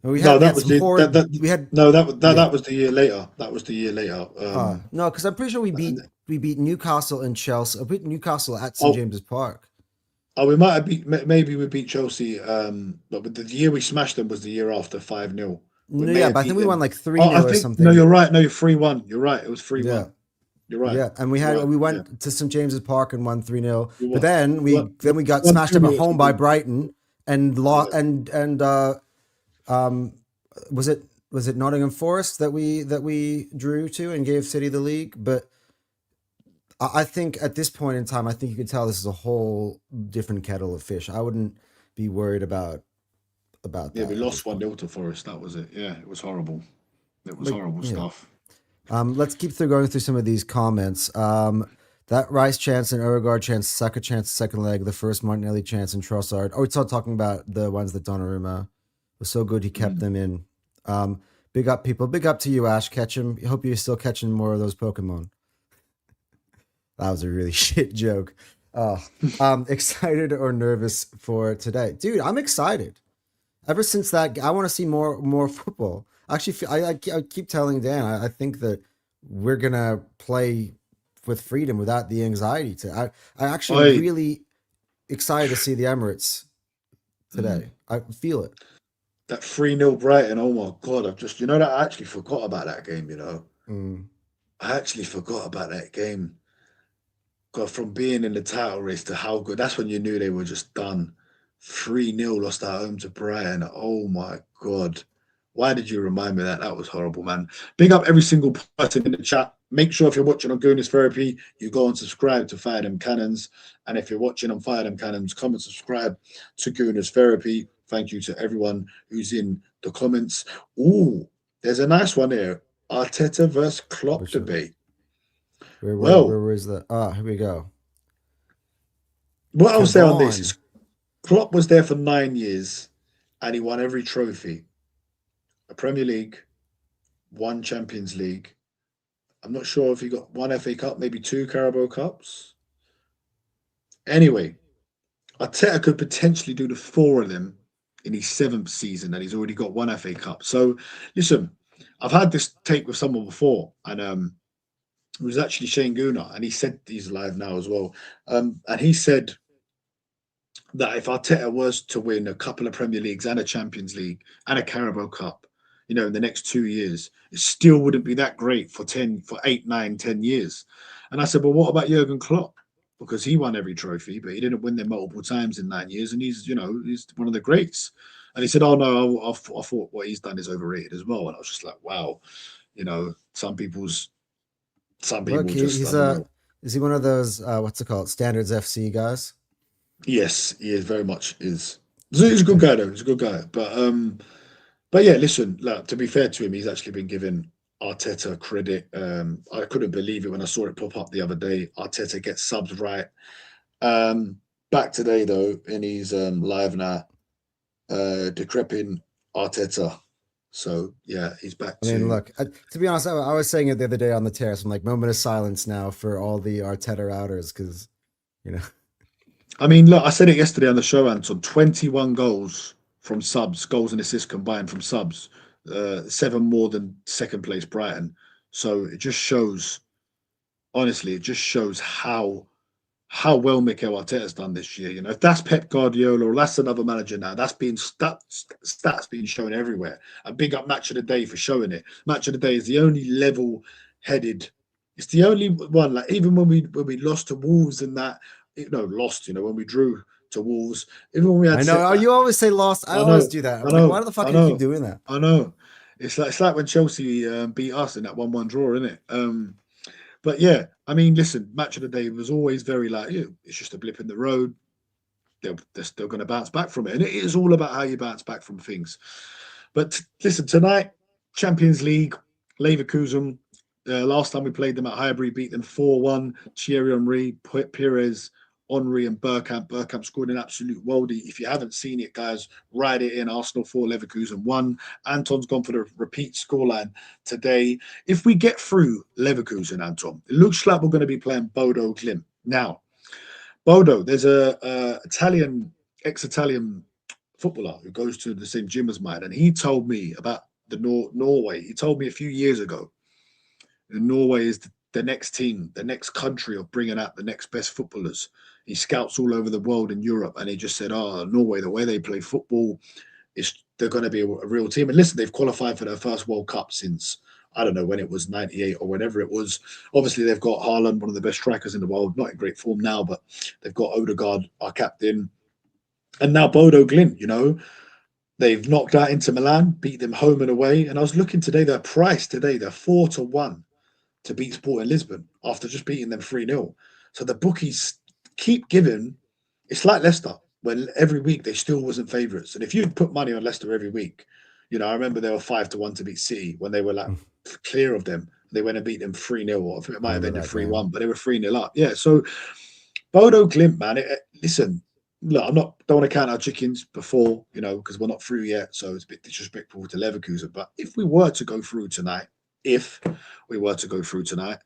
No, we that had was some the that horrid. that. We had No, that yeah. that was the year later. That was the year later. No, because I'm pretty sure And, we beat Newcastle and Chelsea. We beat Newcastle at St oh, James's Park. we might have maybe we beat Chelsea. But the year we smashed them was the year after 5-0. We No, may yeah, have but I think beat we won them. like three Oh, I nil or think no, something. you're right. No, you're 3-1. You're right. It was three Yeah, one. You're right. yeah, and You're right. we Yeah, went to St James's Park and won 3-0. you But won. You won. then we got Won smashed two up at 0 home by something. Brighton and Yeah. lost and um was it Nottingham Forest that we drew to and gave City the league? But I think at this point in time, I think you could tell this is a whole different kettle of fish. I wouldn't be worried about Yeah, we that at this lost 1 point. 0 to Forest. That was it. Yeah, it was horrible. It was Like horrible yeah. stuff. Let's keep through going through some of these comments. That Rice chance and Odegaard chance, Saka chance, second leg, the first Martinelli chance and Trossard. Oh, we're still talking about the ones that Donnarumma was so good he kept Mm. them in. Big up people. Big up to you, Ash Ketchum. Hope you're still catching more of those Pokemon. That was a really shit joke. Excited or nervous for today, dude? I'm excited. Ever since that, I want to see more football. Actually, I keep telling Dan, I think that we're gonna play with freedom without the anxiety. I actually am I really excited to see the Emirates mm, today. I feel it. that 3-0 Brighton. Oh my god! I've just that I actually forgot about that game. Mm. I actually forgot about that game. God, from being in the title race to how good. That's when you knew they were just done. 3-0 lost at home to Brighton. Oh my god. Why did you remind me of that? That was horrible, man. Big up every single person in the chat. Make sure if you're watching on Gooners Therapy, you go and subscribe to Fire Them Cannons. And if you're watching on Fire Them Cannons, come and subscribe to Gooners Therapy. Thank you to everyone who's in the comments. Ooh, there's a nice one here. Arteta versus Klopp Which debate. where Well, was the? Ah, here we go. what I'll say on this Kevon. is Klopp was there for 9 years and he won every trophy: a Premier League, one Champions League. I'm not sure if he got one FA Cup, maybe two Carabao Cups. Anyway, Arteta could potentially do the four of them in his seventh season, and he's already got one FA Cup. So, listen, I've had this take with someone before, and it was actually Shane Gooner, and he said he's live now as well. And he said that if Arteta was to win a couple of Premier Leagues and a Champions League and a Carabao Cup, in the next 2 years, it still wouldn't be that great for 8, 9, 10 years. And I said, well, what about Jurgen Klopp? Because he won every trophy, but he didn't win them multiple times in 9 years, and he's one of the greats. And he said, oh no, I thought what he's done is overrated as well. And I was just like, wow, some Look, people just, I don't know. is he one of those what's it called, standards FC guys? Yes, he is very much is. He's a good guy though. He's a good guy, but yeah, listen. Look, to be fair to him, he's actually been given Arteta credit. I couldn't believe it when I saw it pop up the other day. Arteta gets subs right. Um, Back today though, in his live now, decrepin Arteta. So yeah, he's back I mean, to. look, to be honest, I was saying it the other day on the terrace. I'm like, moment of silence now for all the Arteta outers, because you know. I mean, look, I said it yesterday on the show, Anton. 21 goals from subs, goals and assists combined from subs, seven more than second place Brighton. So it just shows, honestly, it just shows how well Mikel Arteta's done this year. If that's Pep Guardiola or that's another manager now, that's being stats being shown everywhere. A big up Match of the Day for showing it. Match of the Day is the only level-headed. It's the only one. Like even when we lost to Wolves and that, lost. When we drew to Wolves, even when we had I know. Oh, setback. you always say lost. I I always know, do that. I'm I like, why know, the fuck I do you keep know, doing that? I know. It's like when Chelsea beat us in that 1-1 draw, isn't it? But yeah, I mean, listen, Match of the Day was always very like, it's just a blip in the road. They're still going to bounce back from it. And it is all about how you bounce back from things. But listen, tonight, Champions League, Leverkusen. Last time we played them at Highbury, beat them 4-1. Thierry Henry, Pires, Henry, and Bergkamp. Bergkamp scored an absolute worldie. If you haven't seen it, guys, write it in. Arsenal 4, Leverkusen 1. Anton's gone for the repeat scoreline today. If we get through Leverkusen, Anton, it looks like we're going to be playing Bodo Glimt. Now, Bodo, there's a ex-Italian footballer who goes to the same gym as mine, and he told me about the Norway. He told me a few years ago that Norway is the next team, the next country of bringing out the next best footballers. He scouts all over the world in Europe, and he just said, "Oh, Norway, the way they play football, they're going to be a real team." And listen, they've qualified for their first World Cup since I don't know when it was, 98 or whenever it was. Obviously, they've got Haaland, one of the best strikers in the world, not in great form now, but they've got Odegaard, our captain, and now Bodo Glint. They've knocked out Inter Milan, beat them home and away. And I was looking today, their price today, they're 4-1 to beat Sporting Lisbon after just beating them 3-0. So the bookies keep giving. It's like Leicester, when every week they still wasn't favourites. And if you'd put money on Leicester every week, I remember they were 5-1 to beat City when they were like clear of them. They went and beat them 3-0, or I think it I might have remember ended that three game. one, but they were 3-0 up. Yeah. So Bodo Glimt, man, listen, look, don't want to count our chickens before, because we're not through yet. So it's a bit disrespectful to Leverkusen. But if we were to go through tonight, if we were to go through tonight,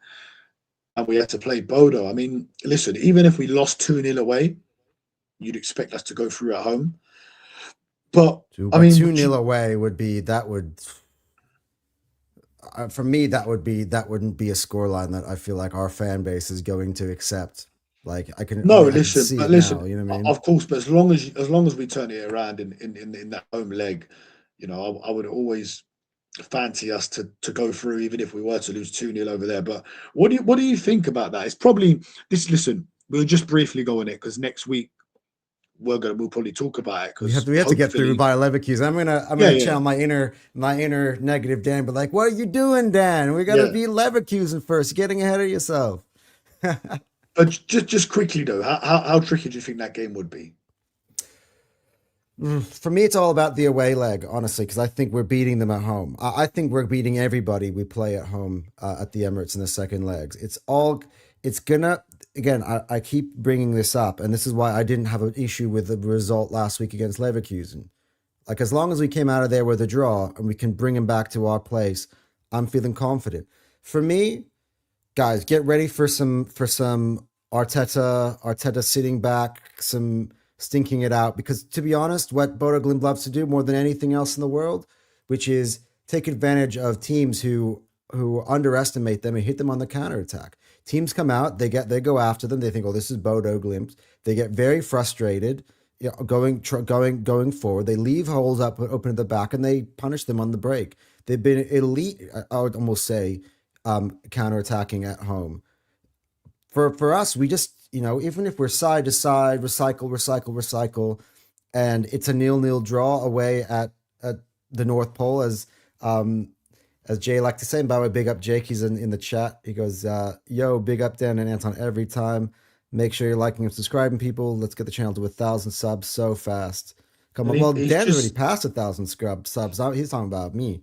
and we had to play Bodo, I mean, listen, even if we lost 2-0 away, you'd expect us to go through at home. But I But mean, 2-0 away would be that would for me that wouldn't be a scoreline that I feel like our fan base is going to accept. Like no, I can listen, see but it now. listen, You know what I mean? of course, but as long as we turn it around in that home leg, I would always fancy us to go through, even if we were to lose 2-0 over there. But what do you think about that? It's probably this. Listen, we'll just briefly go on it because next week we'll probably talk about it because We have to get through hopefully, by Leverkusen. I'm yeah, gonna yeah, channel my inner negative Dan, but like, what are you doing, Dan? We gotta yeah. beat Leverkusen first. You're getting ahead of yourself. But just quickly though, how tricky do you think that game would be? For me, it's all about the away leg, honestly, because I think we're beating them at home. I think we're beating everybody we play at home at the Emirates in the second legs. It's gonna, again, I keep bringing this up, and this is why I didn't have an issue with the result last week against Leverkusen. Like, as long as we came out of there with a draw and we can bring him back to our place, I'm feeling confident. For me, guys, get ready for some Arteta sitting back, some stinking it out. Because to be honest, what Bodo Glimt loves to do more than anything else in the world, which is take advantage of teams who underestimate them and hit them on the counterattack. Teams come out, they go after them. They think, oh, this is Bodo Glimt. They get very frustrated, going forward. They leave holes up open at the back and they punish them on the break. They've been elite. I would almost say counterattacking at home. For us, we just even if we're side to side, recycle, recycle, recycle, and it's a 0-0 draw away at the North Pole, um, as Jay like to say. And by the way, big up Jake. He's in the chat. He goes, "Yo, big up Dan and Anton every time. Make sure you're liking and subscribing, people. Let's get the channel to 1,000 subs so fast. Come And on. Well, he's Dan's already just passed 1,000 subs. He's talking about me.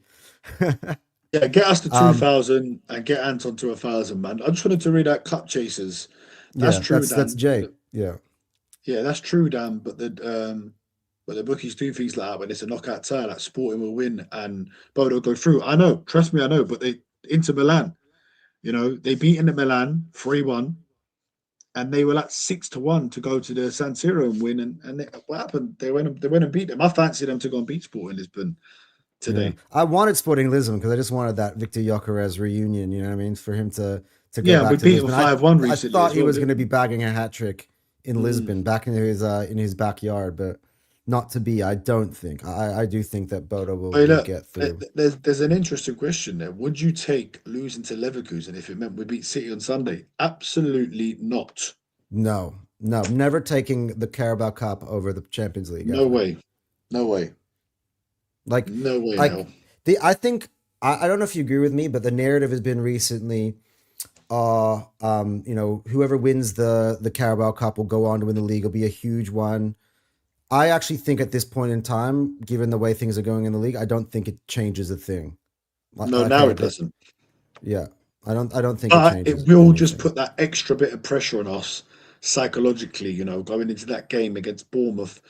yeah, get us to two um, thousand and get Anton to 1,000, man. I just wanted to read out Cup Chasers. That's yeah, true, that's Dan. Jay. Yeah, Yeah, that's true, Dan. But the bookies do things like that when it's a knockout tie, like Sporting will win and Bodo go through. I know, trust me, I know. But they Inter Milan, they beat Inter Milan 3-1, and they were like 6-1 to go to the San Siro and win. And what happened? They went and beat them. I fancy them to go and beat Sporting Lisbon yeah. today. I wanted Sporting Lisbon because I just wanted that Victor Gyökeres reunion. You know what I mean? For him to go Yeah, we back to beat them Lisbon. 5-1 I recently thought as he well, was going to didn't be bagging a hat trick in we? Mm. Lisbon, back in his backyard, but not to be. I don't think. I do think that Bodo Hey, will look, get through. there's an interesting question there. Would you take losing to Leverkusen if it meant we beat City on Sunday? Absolutely not. No, no, never taking the Carabao Cup over the Champions League No ever. way. No way. Like, No way in like hell. I think I don't know if you agree with me, but the narrative has been recently, whoever wins the Carabao Cup will go on to win the league. It'll be a huge one. I actually think at this point in time, given the way things are going in the league, I don't think it changes a thing. No, now Okay, it doesn't. yeah, I don't think it But it changes will just anything. put that extra bit of pressure on us psychologically, going into that game against Bournemouth.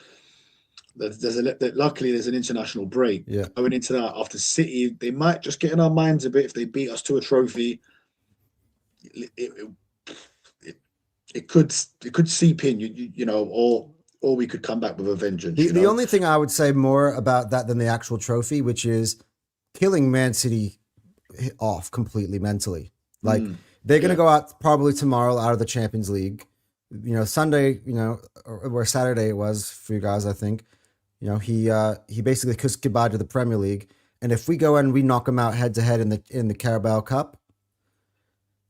Luckily there's an international break. Yeah. Going into that after City, they might just get in our minds a bit if they beat us to a trophy. It, it, it could seep in, or we could come back with a vengeance. The only thing I would say more about that than the actual trophy, which is killing Man City off completely mentally. Like Mm, they're going to yeah, go out probably tomorrow out of the Champions League. Sunday, or Saturday it was for you guys, I think. He basically kissed goodbye to the Premier League. And if we go and we knock him out head to head in the Carabao Cup,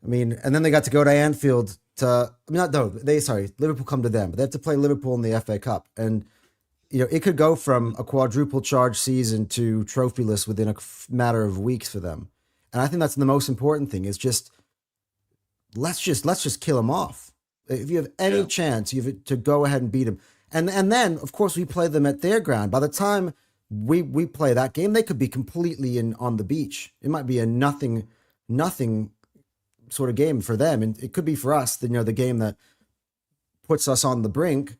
I mean, and then they got to go to Anfield to. I mean, not no, they sorry, Liverpool come to them, but they have to play Liverpool in the FA Cup, and it could go from a quadruple charge season to trophyless within a matter of weeks for them. And I think that's the most important thing is just let's just kill them off. If you have any yeah, chance, you have to go ahead and beat them. And then of course we play them at their ground. By the time we play that game, they could be completely in on the beach. It might be a nothing sort of game for them, and it could be for us. The game that puts us on the brink.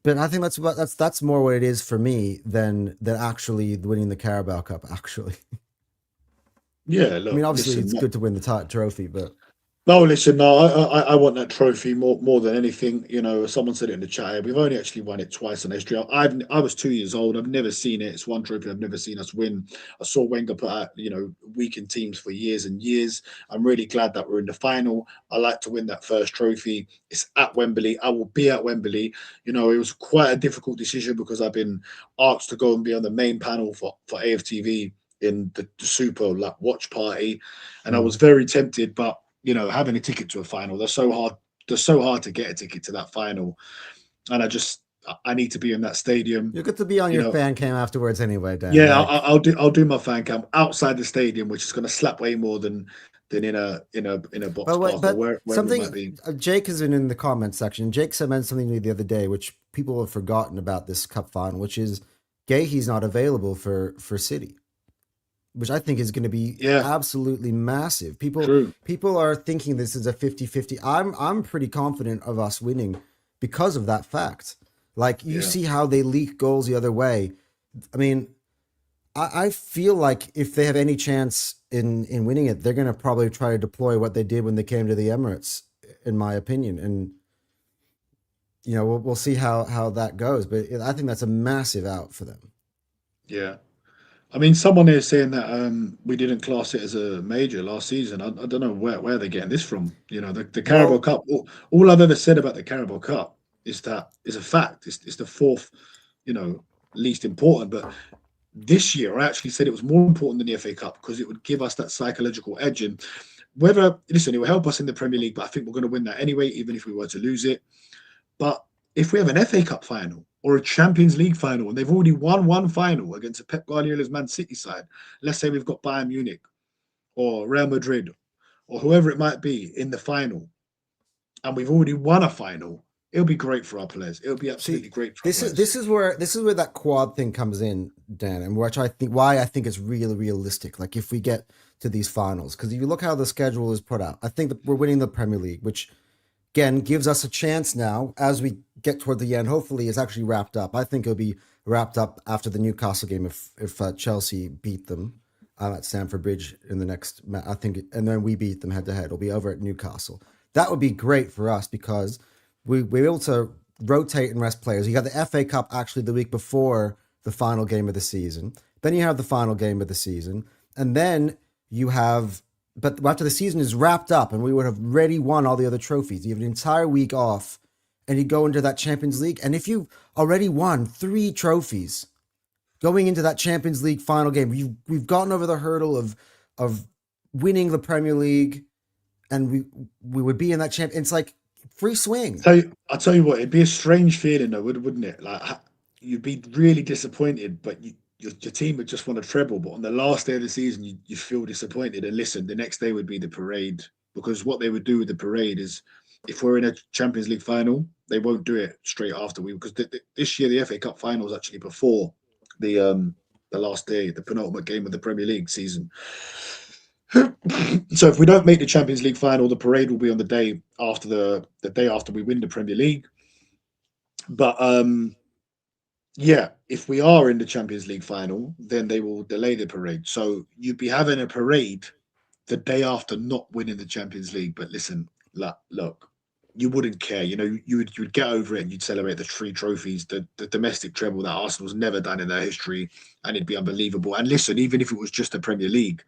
But I think that's more what it is for me than actually winning the Carabao Cup. Actually, yeah. I mean, Look, obviously listen. it's good to win the trophy, but No, listen, no, I want that trophy more than anything. Someone said it in the chat. We've only actually won it twice in history. I was 2 years old. I've never seen it. It's one trophy I've never seen us win. I saw Wenger put out, weakened teams for years and years. I'm really glad that we're in the final. I like to win that first trophy. It's at Wembley. I will be at Wembley. It was quite a difficult decision because I've been asked to go and be on the main panel for AFTV in the Super like watch party, and I was mm. very tempted, but having a ticket to a final, they're so hard. They're so hard to get a ticket to that final, and I need to be in that stadium. You're good to be on You your know, fan cam afterwards anyway, Dan. yeah, Like, I'll do my fan cam outside the stadium, which is going to slap way more than in a box park or but wherever it might something be. Jake has been in the comment section. Jake said something to me the other day, which people have forgotten about this cup final, which is Gahey's not available for City, which I think is going to be Yeah, absolutely massive. true. People are thinking this is a 50-50. I'm pretty confident of us winning because of that fact. Like you Yeah, see how they leak goals the other way. I mean, I feel like if they have any chance in winning it, they're going to probably try to deploy what they did when they came to the Emirates, in my opinion. And we'll see how that goes. But I think that's a massive out for them. yeah. I mean, someone here saying that we didn't class it as a major last season. I don't know where they're getting this from. The Carabao Well, Cup. All I've ever said about the Carabao Cup is that is a fact. It's the fourth, you know, least important. But This year, I actually said it was more important than the FA Cup because it would give us that psychological edge. And whether, listen, it will help us in the Premier League, but I think we're going to win that anyway, even if we were to lose it. But if we have an FA Cup final or a Champions League final, and they've already won one final against a Pep Guardiola's Man City side, let's say we've got Bayern Munich or Real Madrid or whoever it might be in the final, and we've already won a final, it'll be great for our players. It'll be See, absolutely great for our this is players. this is where that quad thing comes in, Dan, and which I think why I think it's really realistic. Like if we get to these finals, because if you look how the schedule is put out, I think that we're winning the Premier League, which again gives us a chance now as we get toward the end. Hopefully, it's actually wrapped up. I think it'll be wrapped up after the Newcastle game if Chelsea beat them at Stamford Bridge in the next. I think, and then we beat them head to head. It'll be over at Newcastle. That would be great for us because we're able to rotate and rest players. You got the FA Cup actually the week before the final game of the season. Then you have the final game of the season, and then you have. But after the season is wrapped up, and we would have already won all the other trophies, you have an entire week off, and you go into that Champions League. And if you've already won 3 trophies going into that Champions League final game, we've gotten over the hurdle of winning the Premier League, and we would be in that champ. It's like free swing. I'll tell you what, it'd be a strange feeling though, wouldn't it? Like you'd be really disappointed, but your team would just want to treble. But on the last day of the season, you feel disappointed. And listen, the next day would be the parade because what they would do with the parade is, if we're in a Champions League final, they won't do it straight after because this year the FA Cup final is actually before the last day, the penultimate game of the Premier League season. So if we don't make the Champions League final, the parade will be on the day after the day after we win the Premier League. But yeah, if we are in the Champions League final, then they will delay the parade. So you'd be having a parade the day after not winning the Champions League. But listen, look, you wouldn't care. You know, you would get over it and you'd celebrate the 3 trophies, the domestic treble that Arsenal's never done in their history, and it'd be unbelievable. And listen, even if it was just the Premier League,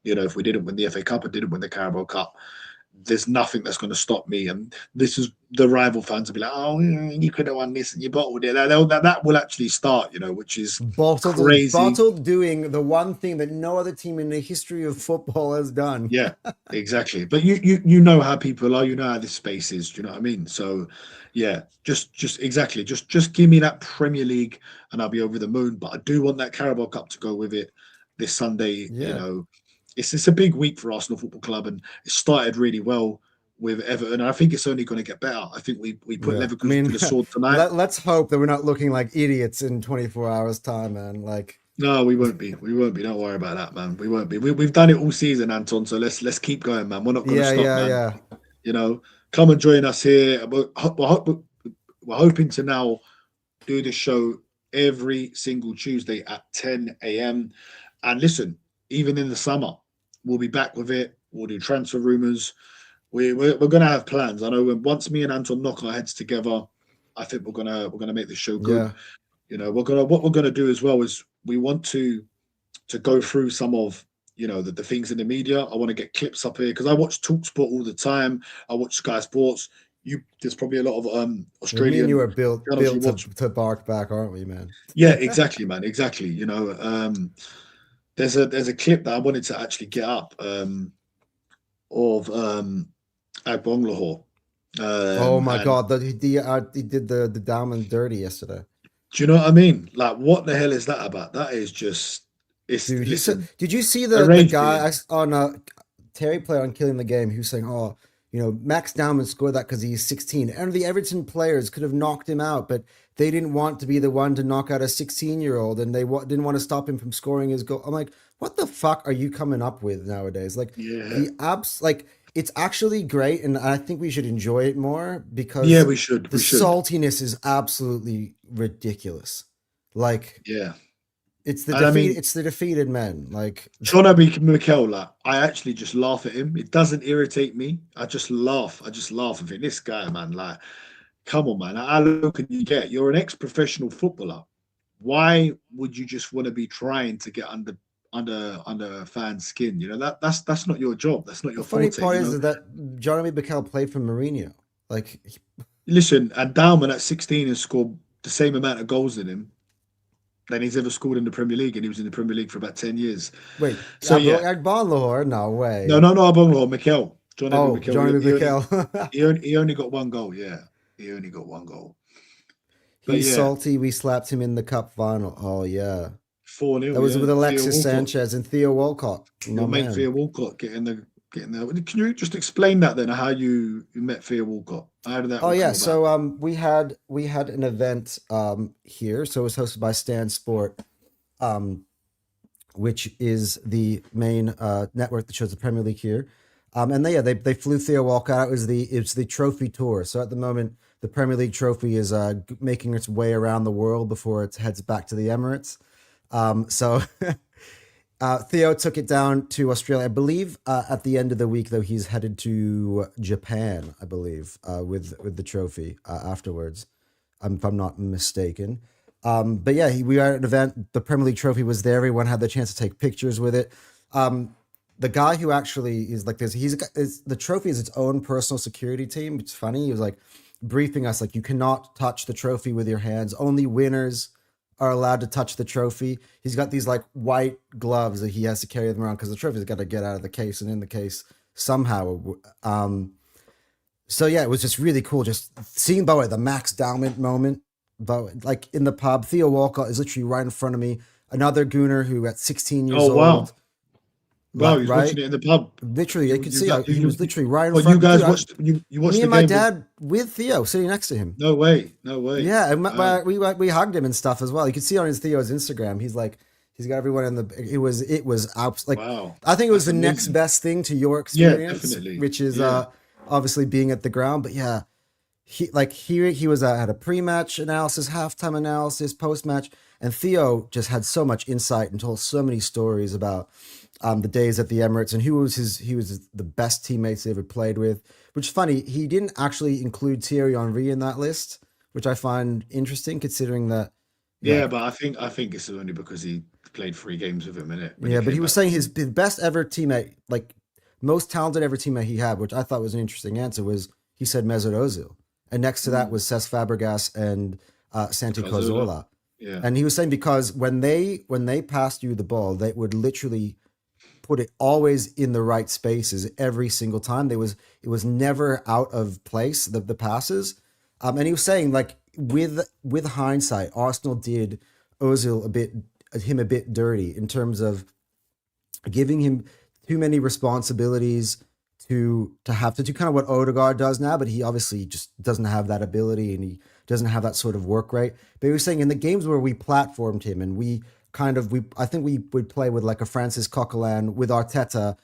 you know, if we didn't win the FA Cup and didn't win the Carabao Cup, there's nothing that's going to stop me. And this is the rival fans will be like, oh, you could have won this and you bottled it. That will actually start, you know, which is crazy. Bottled doing the one thing that no other team in the history of football has done. Yeah, exactly. But you know how people are. You know how this space is. Do you know what I mean? So, yeah, just exactly. Just give me that Premier League, and I'll be over the moon. But I do want that Carabao Cup to go with it this Sunday. You Yeah. know, it's a big week for Arsenal Football Club, and it started really well with Everton. And I think it's only going to get better. I think we put Yeah. I Leverkusen mean, to the sword tonight. let's hope that we're not looking like idiots in 24 hours time, man. Like, No, we won't be. We won't be. Don't worry about that, man. We won't be. We've done it all season, Anton. So let's keep going, man. We're not going to yeah, stop, yeah, man. yeah. You know, come and join us here. We're hoping to now do this show every single Tuesday at 10 a.m. And listen, even in the summer, we'll be back with it. We'll do transfer rumors. We're going to have plans. I know once me and Anton knock our heads together, I think we're gonna make this show good. Yeah. You know, what we're gonna do as well is we want to go through some of, you know, the things in the media. I want to get clips up here because I watch Talksport all the time. I watch Sky Sports. There's probably a lot of Me and you Australian are built channels you built watch. to bark back, aren't we, man? Yeah, exactly, man, exactly. You know, there's a clip that I wanted to actually get up of Agbonglahor. Oh my And God, he did the diamond dirty yesterday, do you know what I mean? Like, what the hell is that about? That is just, it's, dude. He said, listen, did you see a the rage guy being. on Terry player on Killing the Game who's saying, oh, Max Dowman scored that because he's 16, and the Everton players could have knocked him out, but they didn't want to be the one to knock out a 16-year-old, and they didn't want to stop him from scoring his goal. I'm like, what the fuck are you coming up with nowadays? Like Yeah. the abs, like it's actually great, and I think we should enjoy it more Yeah, because we should. the We should. saltiness is absolutely ridiculous. Like Yeah. it's the And I defeat. mean, It's the defeated men. Like John Obi Mikel, like, I actually just laugh at him. It doesn't irritate me. I just laugh. I just laugh and think, this guy, man, like, come on, man. How low can you get? You're an ex-professional footballer. Why would you just want to be trying to get under a fan's skin? You know, that's not your job. That's not the your funny forte, part you is know. that Johnny Mikel played for Mourinho. Like Listen, and Dalman at 16 has scored the same amount of goals than him. than he's ever scored in the Premier League, and he was in the Premier League for about 10 years. Wait, So yeah, Agbon Lahore? No no, way. no, no, Abongo, Mikel, John Edwin Oh, Mikel. Johnny Mikel. He only got one goal. Yeah, he only got one goal. But He's yeah, salty. We slapped him in the cup final. Oh yeah, 4-0. that was Yeah, with Theo Alexis Walcott, Sanchez and Theo Walcott. My your mate man. Theo Walcott getting the. Can you just explain that then? How you met Theo Walcott? How did that Oh all yeah, come about? so we had an event here. So it was hosted by Stan Sport, um, which is the main network that shows the Premier League here. And they flew Theo Walcott out. It was the trophy tour. So at the moment, the Premier League trophy is making its way around the world before it heads back to the Emirates. So Theo took it down to Australia. I believe at the end of the week, though, he's headed to Japan. I believe with the trophy afterwards, if I'm not mistaken. But yeah, we were at an event. The Premier League trophy was there. Everyone had the chance to take pictures with it. The guy who actually is like this, the trophy is its own personal security team. It's funny. He was like briefing us like you cannot touch the trophy with your hands. Only winners are allowed to touch the trophy. He's got these like white gloves that he has to carry them around because the trophy's got to get out of the case and in the case somehow. So yeah, it was just really cool just seeing Bowie, the Max Dowman moment. But like in the pub, Theo Walcott is literally right in front of me. Another Gooner who at 16 years Oh wow, old, wow, he was right? watching it in the pub. Literally, you could You see got he was literally right in well, you front. guys Dude, watched you watched me the and my game with dad with Theo sitting next to him. no way, no way. Yeah, and Wow, we hugged him and stuff as well. You could see on his Theo's Instagram. He's got everyone in the. Like wow, I think it was that's the next amazing. best thing to your Yeah, experience, definitely. which is Yeah. obviously being at the ground. But yeah, he was had a pre-match analysis, halftime analysis, post-match, and Theo just had so much insight and told so many stories about the days at the Emirates and he was the best teammates he ever played with. Which is funny, he didn't actually include Thierry Henry in that list, which I find interesting considering that Yeah, like but I think it's only because he played 3 games with him in it when he yeah, but he came was back saying from. his best ever teammate, like most talented ever teammate he had, which I thought was an interesting answer, was he said Mesut Ozil, and next to that Mm, was Cesc Fabregas and Santi Cazorla. Cazorla. Yeah. And he was saying because when they passed you the ball, they would literally put it always in the right spaces every single time. It was never out of place, the passes. And he was saying like with hindsight, Arsenal did Ozil a bit dirty in terms of giving him too many responsibilities to have to do kind of what Odegaard does now, but he obviously just doesn't have that ability and he doesn't have that sort of work rate. But he was saying in the games where we platformed him and we I think we would play with like a Francis Coquelin with Arteta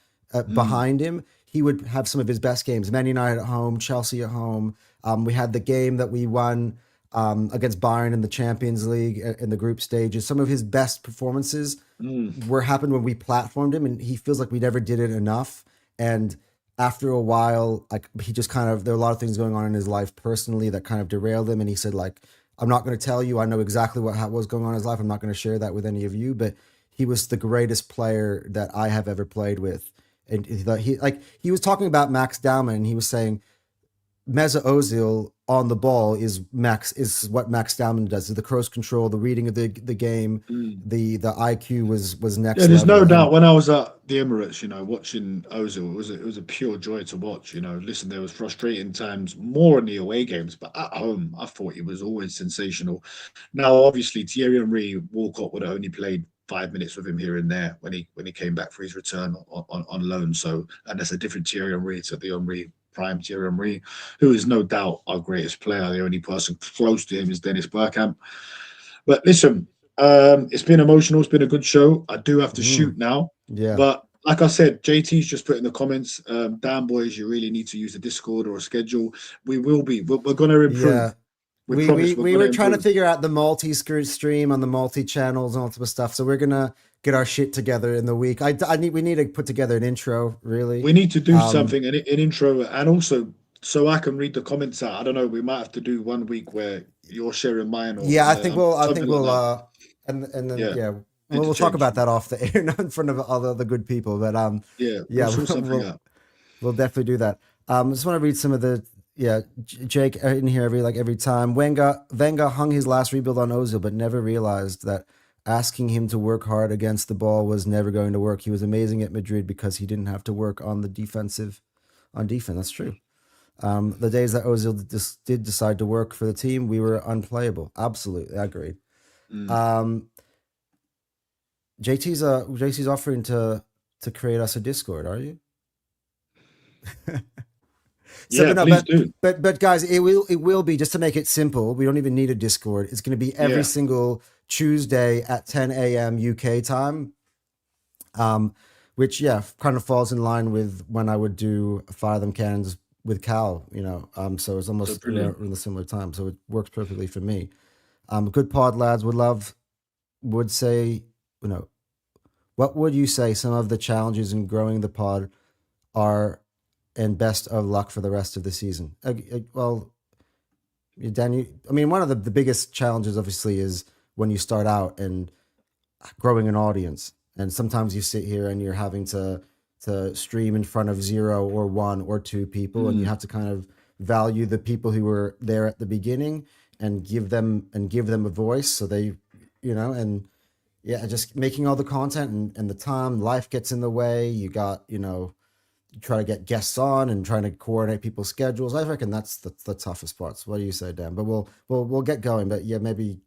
Mm, behind him. He would have some of his best games. Man United at home, Chelsea at home. We had the game that we won against Bayern in the Champions League in the group stages. Some of his best performances mm. were happened when we platformed him, and he feels like we never did it enough. And after a while, like he just kind of there were a lot of things going on in his life personally that kind of derailed him. And he said, like, I'm not going to tell you. I know exactly what was going on in his life. I'm not going to share that with any of you. But he was the greatest player that I have ever played with. And he was talking about Max Dowman, and he was saying Mesut Ozil on the ball is what Max Dowman does. The cross control, the reading of the game, Mm. the IQ was Yeah, next there's no level. doubt. And When I was at the Emirates, watching Ozil, it was a pure joy to watch. Listen, there was frustrating times more in the away games, but at home, I thought he was always sensational. Now, obviously, Thierry Henry, Walcott would have only played 5 minutes with him here and there when he came back for his return on loan. So, and that's a different Thierry Henry to the Henry prime Thierry Henry, who is no doubt our greatest player. The only person close to him is Dennis Bergkamp. But listen, it's been emotional. It's been a good show. I do have to mhm, shoot now, yeah, but like I said, JT's just put in the comments, damn boys, you really need to use the Discord or a schedule. We will be. We're going to improve. yeah. We We, we promise we're we going to were trying to improve. figure out the multi stream on the multi channels and all type of stuff. So we're gonna get our shit together in the week. We need to put together an intro, really. We need to do Um, something, an intro, and also so I can read the comments out. I don't know. We might have to do one week where you're sharing mine or yeah, I think something like we'll that. and then Yeah, yeah, we'll talk interchange. about that off the air, not in front of all the other good people. But Yeah, we'll yeah, sort something we'll out. we'll definitely do that. I just want to read some of the yeah Jake in here every time. Wenger hung his last rebuild on Ozil, but never realized that asking him to work hard against the ball was never going to work. He was amazing at Madrid because he didn't have to work on the defensive on defense. That's true. The days that Ozil did decide to work for the team, we were unplayable. Absolutely, I agree. Mm. Um, JT's offering to create us a Discord. Are you? So, Yeah, but no, please do. but guys, it will be just to make it simple. We don't even need a Discord. It's going to be every Yeah. single Tuesday at 10 a.m. UK time. Um, which yeah, kind of falls in line with when I would do Fire Them Cans with Cal. So it's So almost brilliant. around the similar time. So it works perfectly for me. Good pod lads would say, you know, what would you say some of the challenges in growing the pod are, and best of luck for the rest of the season? Well, Dan, I mean, one of the biggest challenges obviously is when you start out and growing an audience. And sometimes you sit here and you're having to stream in front of zero or one or two people, and you Mm. have to kind of value the people who were there at the beginning and give them a voice so they, and yeah, just making all the content and the time life gets in the way. You got, you try to get guests on and trying to coordinate people's schedules. I reckon that's the toughest parts. What do you say, Dan? But we'll get going. But yeah, maybe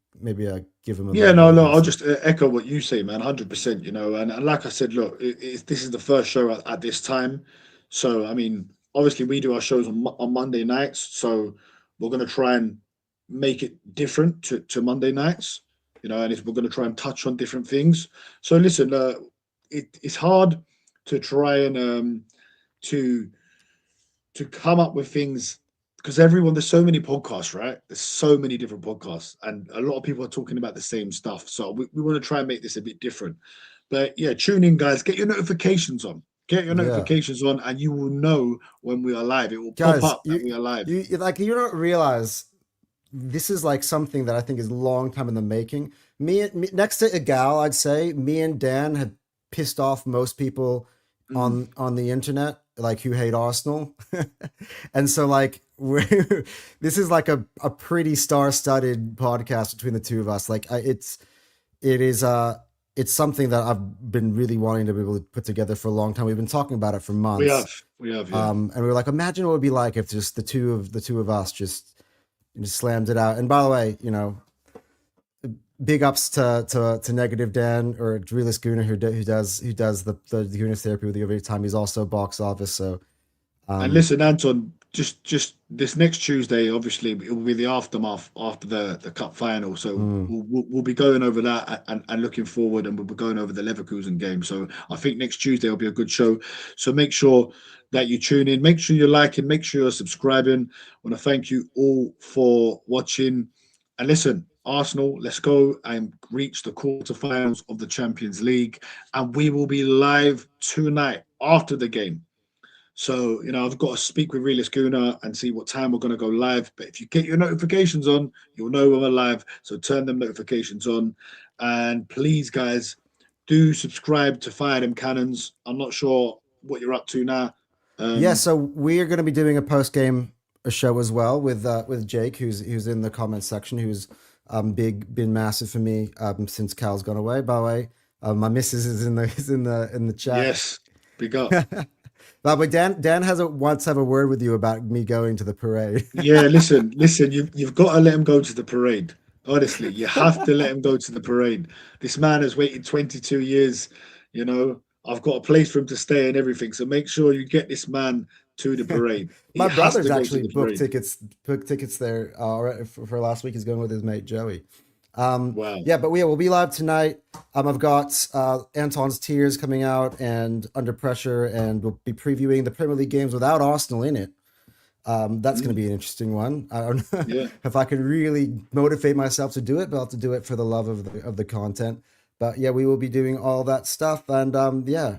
give him a Yeah, moment no, to no, do I'll so. just echo what you say, man, 100%, and like I said, look, this is the first show at this time. So, I mean, obviously we do our shows on Monday nights, so we're going to try and make it different to Monday nights, and if we're going to try and touch on different things. So, listen, it's hard to try and to to come up with things because there's so many podcasts, right? There's so many different podcasts, and a lot of people are talking about the same stuff. So we want to try and make this a bit different. But yeah, tune in, guys. Get your notifications on. Get your Yeah, notifications on, and you will know when we are live. It will pop guys, up that we are live. you don't realize this is like something that I think is a long time in the making. Me next to Igal, I'd say me and Dan have pissed off most people Mm. on the internet, like who hate Arsenal, and so like this is like a pretty star studded podcast between the two of us. Like it is it's something that I've been really wanting to be able to put together for a long time. We've been talking about it for We months. have, we have, yeah. And we were like, imagine what it would be like if just the two of us just slammed it out. And by the way, big ups to Negative Dan or Realist Guna who does the Gunas therapy with you every time. He's also box office. So And um listen, Anton, just this next Tuesday, obviously, it will be the aftermath after the cup final. So mm, we'll be going over that and looking forward, and we'll be going over the Leverkusen game. So I think next Tuesday will be a good show. So make sure that you tune in. Make sure you're liking. Make sure you're subscribing. I want to thank you all for watching. And listen, Arsenal, let's go and reach the quarterfinals of the Champions League, and we will be live tonight after the game. So, I've got to speak with Realist Guna and see what time we're going to go live. But if you get your notifications on, you'll know when we're live. So turn them notifications on. And please, guys, do subscribe to Fire Them Cannons. I'm not sure what you're up to now. yeah, Um, so we're going to be doing a post game a show as well with Jake, who's in the comments section, who's been massive for me since Cal's gone away. By the way, my missus is in the chat. yes, big up. But Dan has wants to have a word with you about me going to the parade. Yeah, listen, you've got to let him go to the parade. Honestly, you have to let him go to the parade. This man has waited 22 years. I've got a place for him to stay and everything. So make sure you get this man to the parade. He My has brother's to go to actually the parade. booked tickets there already for last week. He's going with his mate Joey. Wow. Yeah, but we'll be live tonight. I've got Anton's Tears coming out and Under Pressure, and we'll be previewing the Premier League games without Arsenal in it. That's going to Mm, be an interesting one. I don't know yeah. if I can really motivate myself to do it, but I'll have to do it for the love of the content. But yeah, we will be doing all that stuff, and yeah,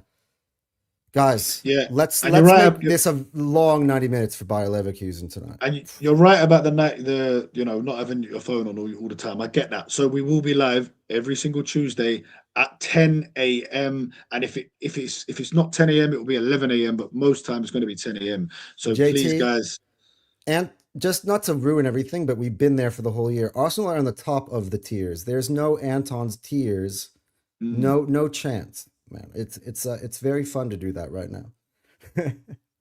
guys, Yeah. And you're let's right. make this a long 90 minutes for Bayer Leverkusen tonight. You're right about the night, not having your phone on all the time. I get that. So we will be live every single Tuesday at 10 a.m. And if it's not 10 a.m., it will be 11 a.m. But most times it's going to be 10 a.m. So please, JT, guys, Ant just not to ruin everything, but we've been there for the whole year. Arsenal are on the top of the tiers. There's no Anton's tiers. Mm. No chance, man. It's very fun to do that right now.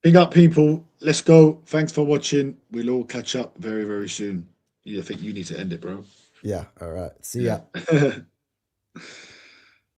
Big up, people. Let's go. Thanks for watching. We'll all catch up very, very soon. Yeah, I think you need to end it, bro. Yeah, all right. See Yeah. ya.